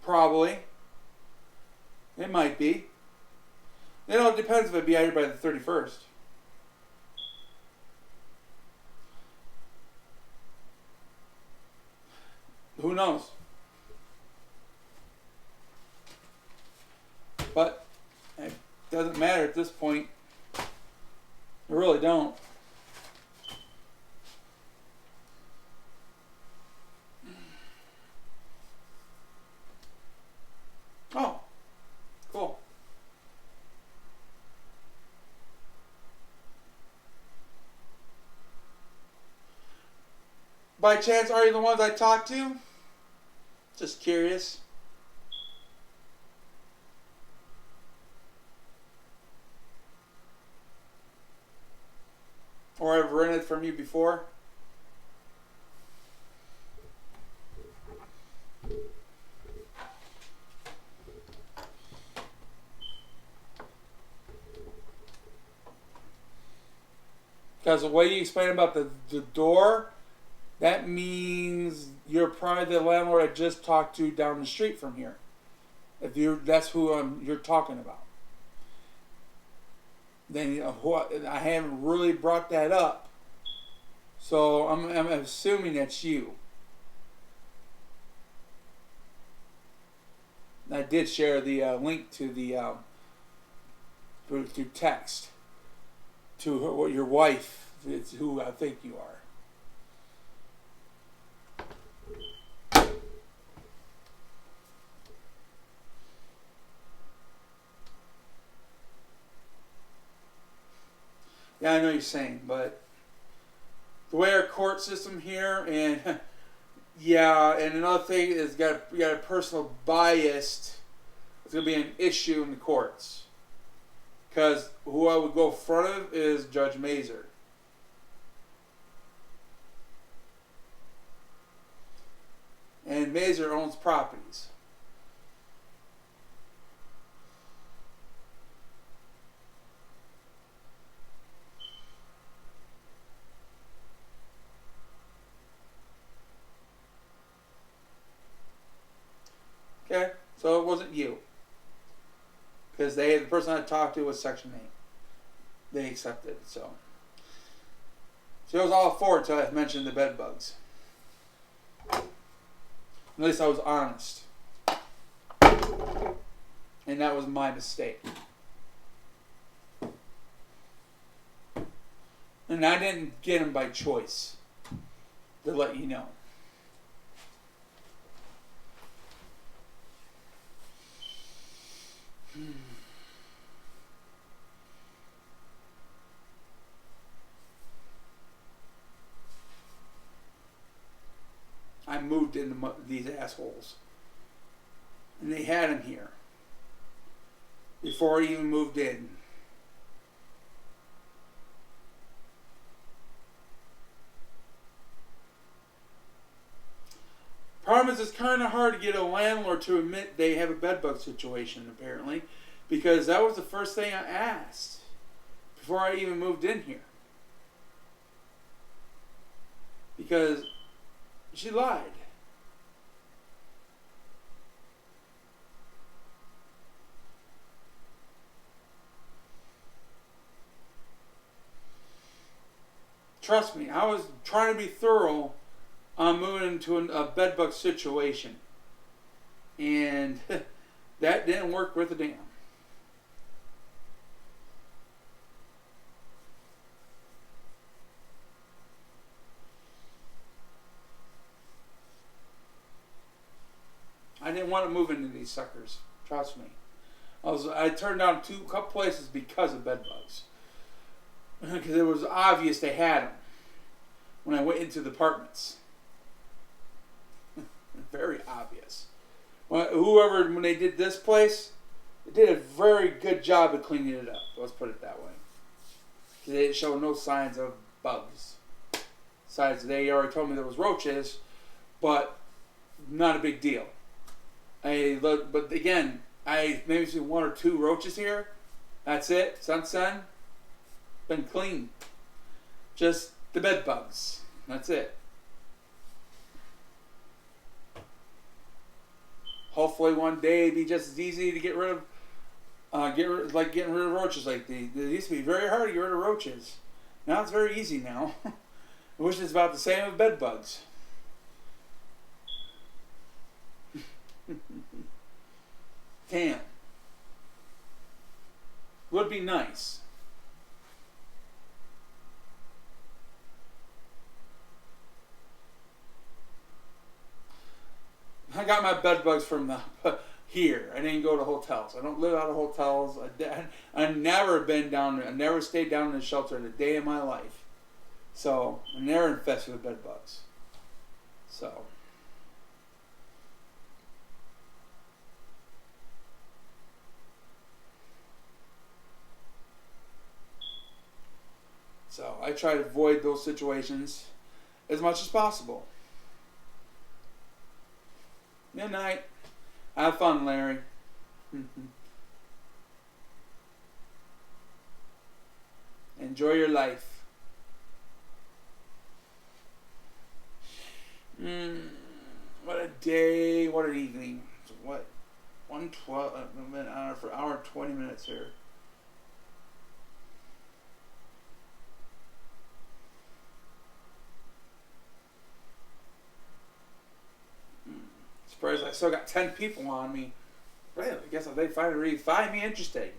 Probably. It might be. You know, it depends if I'd be out here by the 31st. Who knows? But it doesn't matter at this point. I really don't. Oh, cool. By chance, are you the ones I talked to? Just curious. Or I've rented from you before? Because the way you explain about the door, that means you're probably the landlord I just talked to down the street from here. That's who you're talking about. Then I haven't really brought that up, so I'm assuming that's you. I did share the link to the through text to your wife. It's who I think you are. Yeah, I know you're saying, but the way our court system here, and yeah, and another thing is you got a personal bias. It's gonna be an issue in the courts because who I would go in front of is Judge Mazer. And Mazer owns properties. So it wasn't you. Because the person I talked to was Section 8. They accepted it, so. So it was all for it until I mentioned the bed bugs. At least I was honest. And that was my mistake. And I didn't get them by choice. To let you know. I moved into these assholes. And they had him here. Before I even moved in. Problem is, it's kind of hard to get a landlord to admit they have a bedbug situation, apparently. Because that was the first thing I asked. Before I even moved in here. Because she lied. Trust me, I was trying to be thorough on moving into a bedbug situation. And that didn't work worth a damn. I didn't want to move into these suckers. Trust me. I turned down a couple places because of bed bugs. Because it was obvious they had them when I went into the apartments. Very obvious. When they did this place, they did a very good job of cleaning it up. Let's put it that way. They didn't show no signs of bugs. Besides, they already told me there was roaches, but not a big deal. But again, I maybe see 1 or 2 roaches here. That's it. Since then, been clean. Just the bed bugs. That's it. Hopefully one day it'd be just as easy to get rid of, like getting rid of roaches. Like they used to be very hard to get rid of roaches. Now it's very easy now. I wish it's about the same with bed bugs. Damn. Would be nice. I got my bed bugs from here. I didn't go to hotels. I don't live out of hotels. I've never been down. I never stayed down in a shelter in a day of my life. So I'm never infested with bed bugs. So I try to avoid those situations as much as possible. Midnight. Have fun, Larry. Enjoy your life. What a day. What an evening. What? 1:12 for an hour and 20 minutes here. Surprised I still got 10 people on me. Well, I guess they finally find me interesting.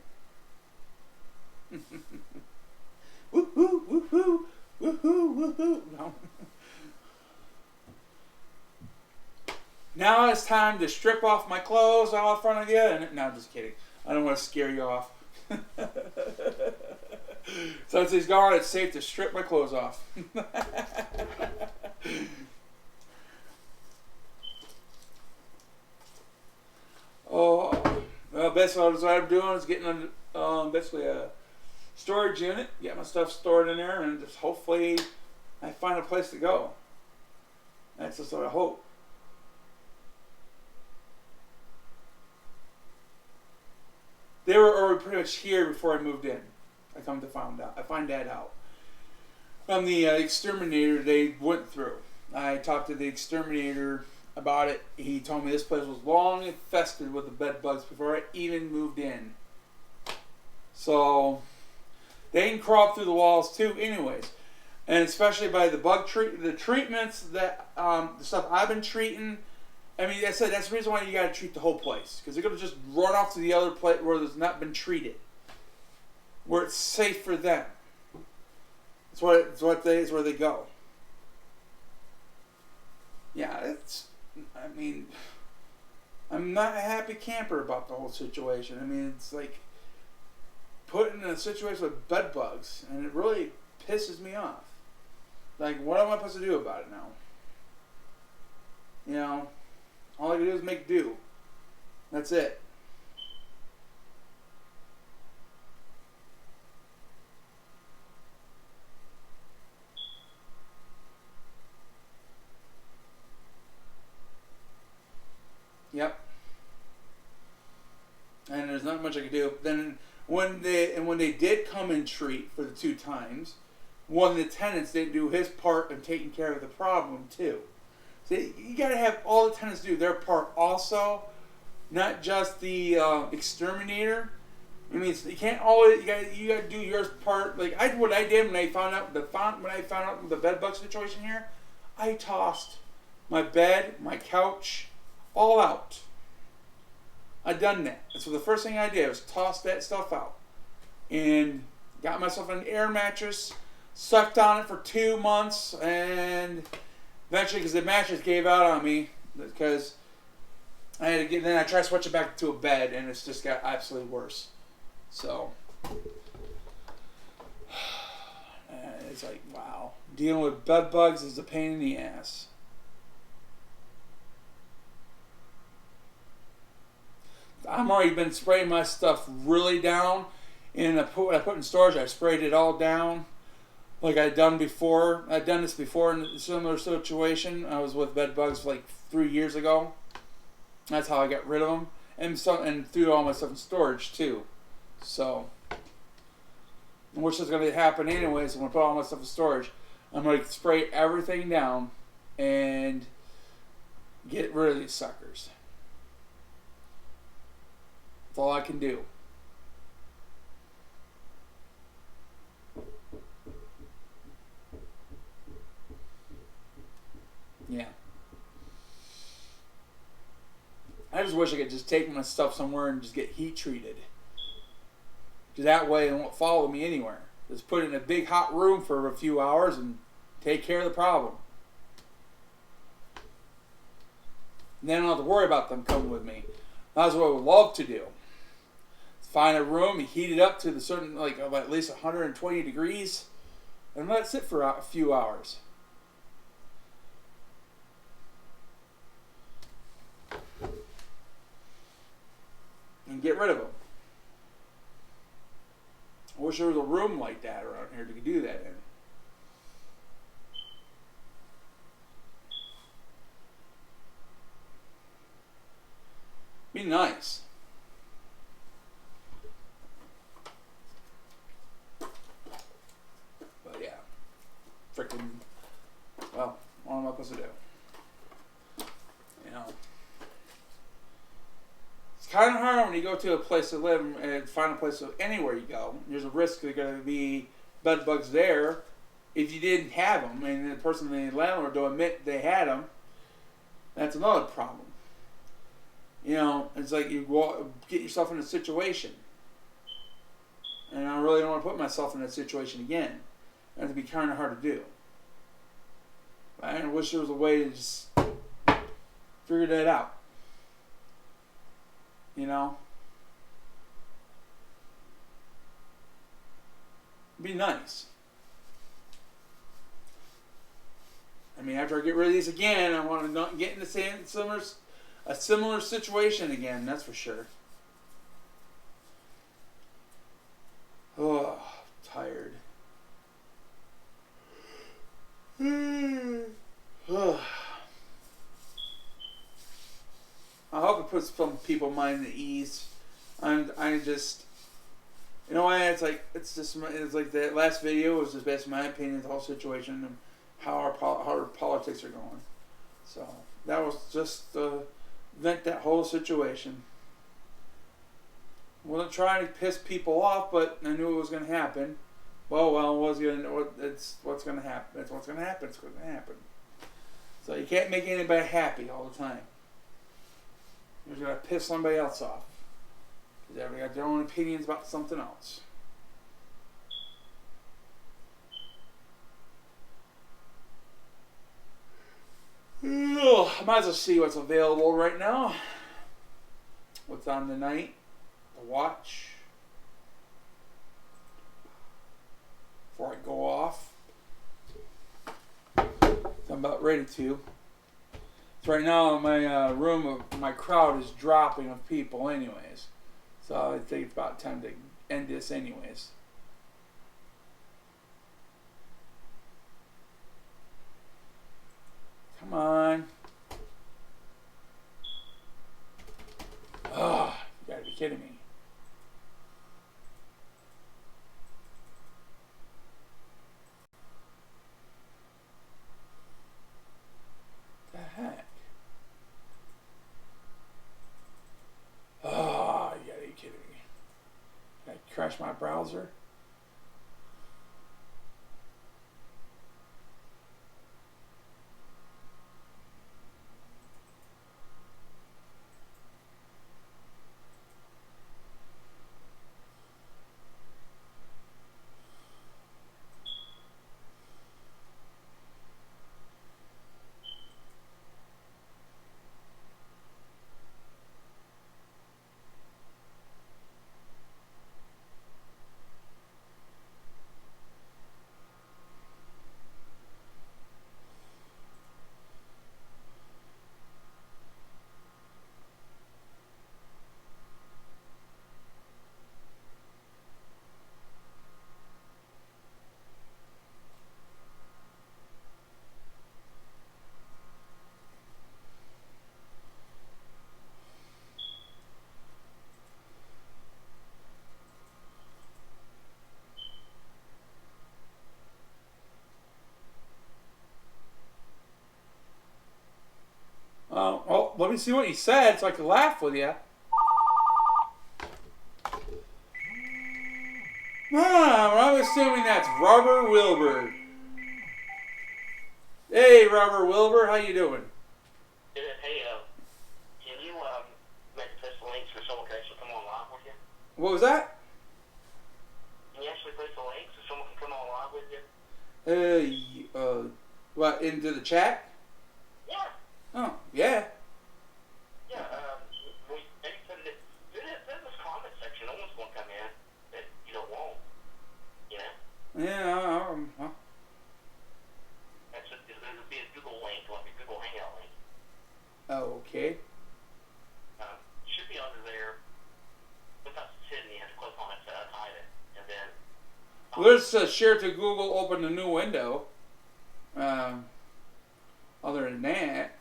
Woohoo, woohoo, woohoo, woohoo. No. Now it's time to strip off my clothes all in front of you. No, I'm just kidding. I don't want to scare you off. Since he's gone, it's safe to strip my clothes off. Oh, well, basically what I'm doing is getting basically a storage unit, get my stuff stored in there, and just hopefully I find a place to go. That's just what I hope. They were already pretty much here before I moved in. I find that out. From the exterminator they went through. I talked to the exterminator about it. He told me this place was long infested with the bed bugs before I even moved in. So they can crawl through the walls too, anyways. And especially by the the treatments that the stuff I've been treating. I mean, I said that's the reason why you got to treat the whole place, because they're gonna just run off to the other place where there's not been treated, where it's safe for them. It's where they go. Yeah, I mean, I'm not a happy camper about the whole situation. I mean, it's like put in a situation with bed bugs, and it really pisses me off. Like, what am I supposed to do about it now? You know, all I can do is make do. That's it. Yep. And there's not much I can do. Then when they did come and treat for the 2 times, one of the tenants didn't do his part in taking care of the problem too. So you got to have all the tenants do their part also, not just the exterminator. I mean, you can't always you got to do your part. Like what I did when I found out the bed bug situation here, I tossed my bed, my couch, all out. I done that. And so the first thing I did was toss that stuff out, and got myself an air mattress, sucked on it for 2 months, and eventually, because the mattress gave out on me, because I had to get. Then I tried to switch it back to a bed, and it's just got absolutely worse. So it's like, wow, dealing with bed bugs is a pain in the ass. I've already been spraying my stuff really down, and what I put in storage, I sprayed it all down, like I'd done before. I'd done this before in a similar situation. I was with bed bugs like 3 years ago. That's how I got rid of them, and threw all my stuff in storage too. So, which is going to happen anyways. I'm going to put all my stuff in storage. I'm going to spray everything down and get rid of these suckers. That's all I can do. Yeah. I just wish I could just take my stuff somewhere and just get heat treated. That way it won't follow me anywhere. Just put it in a big hot room for a few hours and take care of the problem. And then I don't have to worry about them coming with me. That's what I would love to do. Find a room, heat it up to the certain, like at least 120 degrees, and let it sit for a few hours. And get rid of them. I wish there was a room like that around here to do that in. Be nice. But yeah. Freaking, well, what am I supposed to do? You know. It's kind of hard when you go to a place to live and find a place to anywhere you go. There's a risk there's going to be bed bugs there if you didn't have them, and the person, the landlord, don't admit they had them. That's another problem. You know, it's like you get yourself in a situation, and I really don't want to put myself in that situation again. That'd be kind of hard to do. I wish there was a way to just figure that out. You know? It'd be nice. I mean, after I get rid of these again, I want to not get in the same a similar situation again, that's for sure. Oh, tired. I hope it puts some people mind at ease. I just, you know why? It's like that last video was just based on my opinion of the whole situation and how our politics are going. So That was just to vent that whole situation. Wasn't trying to piss people off, but I knew it was going to happen. Well, it's what's going to happen. It's what's going to happen. It's going to happen. So you can't make anybody happy all the time. You're going to piss somebody else off. Because everybody got their own opinions about something else. Ugh, I might as well see what's available right now. What's on tonight to watch before I go off. I'm about ready to. So right now, my room, my crowd is dropping of people, anyways. So I think it's about time to end this, anyways. Come on. Oh, you gotta be kidding me. The heck? Oh, you gotta be kidding me. Did I crash my browser? Oh, let me see what you said so I can laugh with you. I'm assuming that's Robert Wilbur. Hey, Robert Wilbur, how you doing? Hey, can you make a post the links for someone can actually come on live with you? What was that? Can you actually post the links so someone can come on live with you? What, into the chat? Yeah. Oh, yeah. Yeah, we maybe put it in this comment section. No one's going to come in that you don't want, you know? Yeah, There'll be a Google link, like a Google Hangout link. okay. Should be under there. Without sitting, you have to click on it to hide it. And then... Let's share to Google, open a new window. Other than that...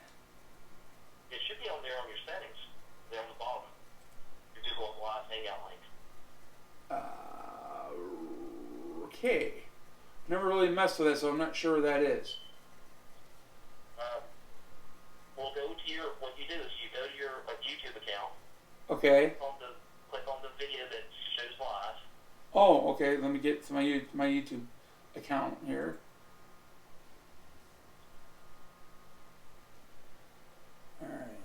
It should be on there on your settings. There on the bottom. Your Google Live Hangout link. Okay. Never really messed with it, so I'm not sure what that is. We'll go to your... What you do is you go to your YouTube account. Okay. Click on the video that shows live. Oh, okay. Let me get to my YouTube account here. All right.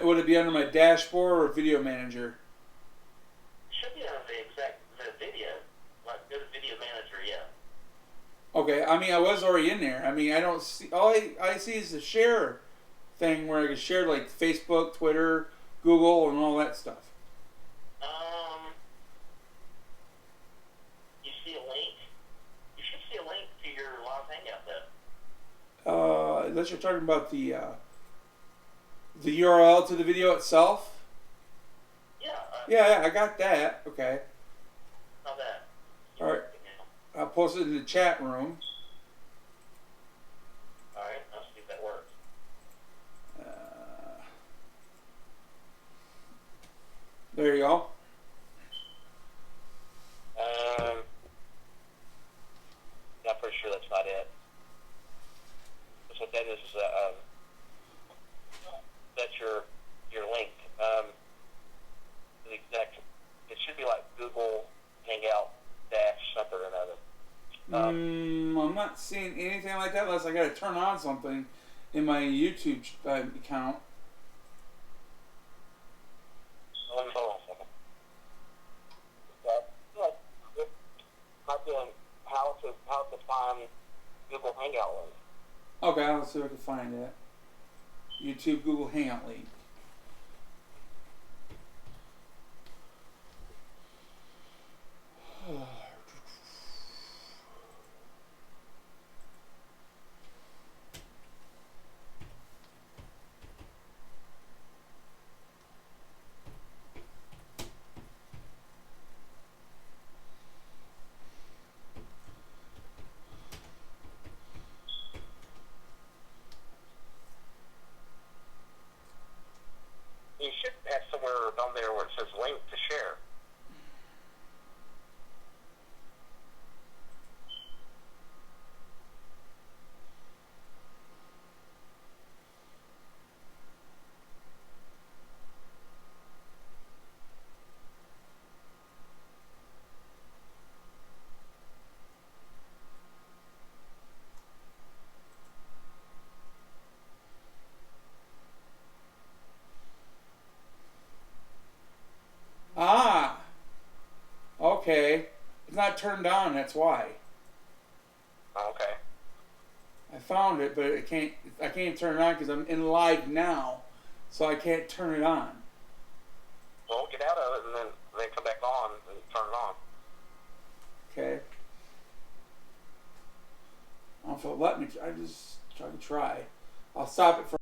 Would it be under my dashboard or video manager? Should be under the video. Like, go to Video Manager, yeah. Okay, I mean, I was already in there. I mean, I don't see... All I see is the share thing where I can share, like, Facebook, Twitter, Google, and all that stuff. You see a link? You should see a link to your live hangout, though. Unless you're talking about the URL to the video itself. Yeah. Yeah, I got that. Okay. How that? All right. I'll post it in the chat room. Alright, I'll see if that works. There you go. sure that's not it. That's what that is. That's your link. The exact. It should be like Google Hangout dash something or another. I'm not seeing anything like that unless I got to turn on something in my YouTube account. Let me hold on a second. Type in how to find Google Hangout link. Okay, let's see if I can find it. YouTube Google Hangout link. You should have somewhere on there where it says link to share. Ah, okay. It's not turned on. That's why. Okay. I found it, but it can't. I can't turn it on because I'm in live now, so I can't turn it on. Well, get out of it and then come back on and turn it on. Okay. I don't know if it'll let me. I just try to try. I'll stop it for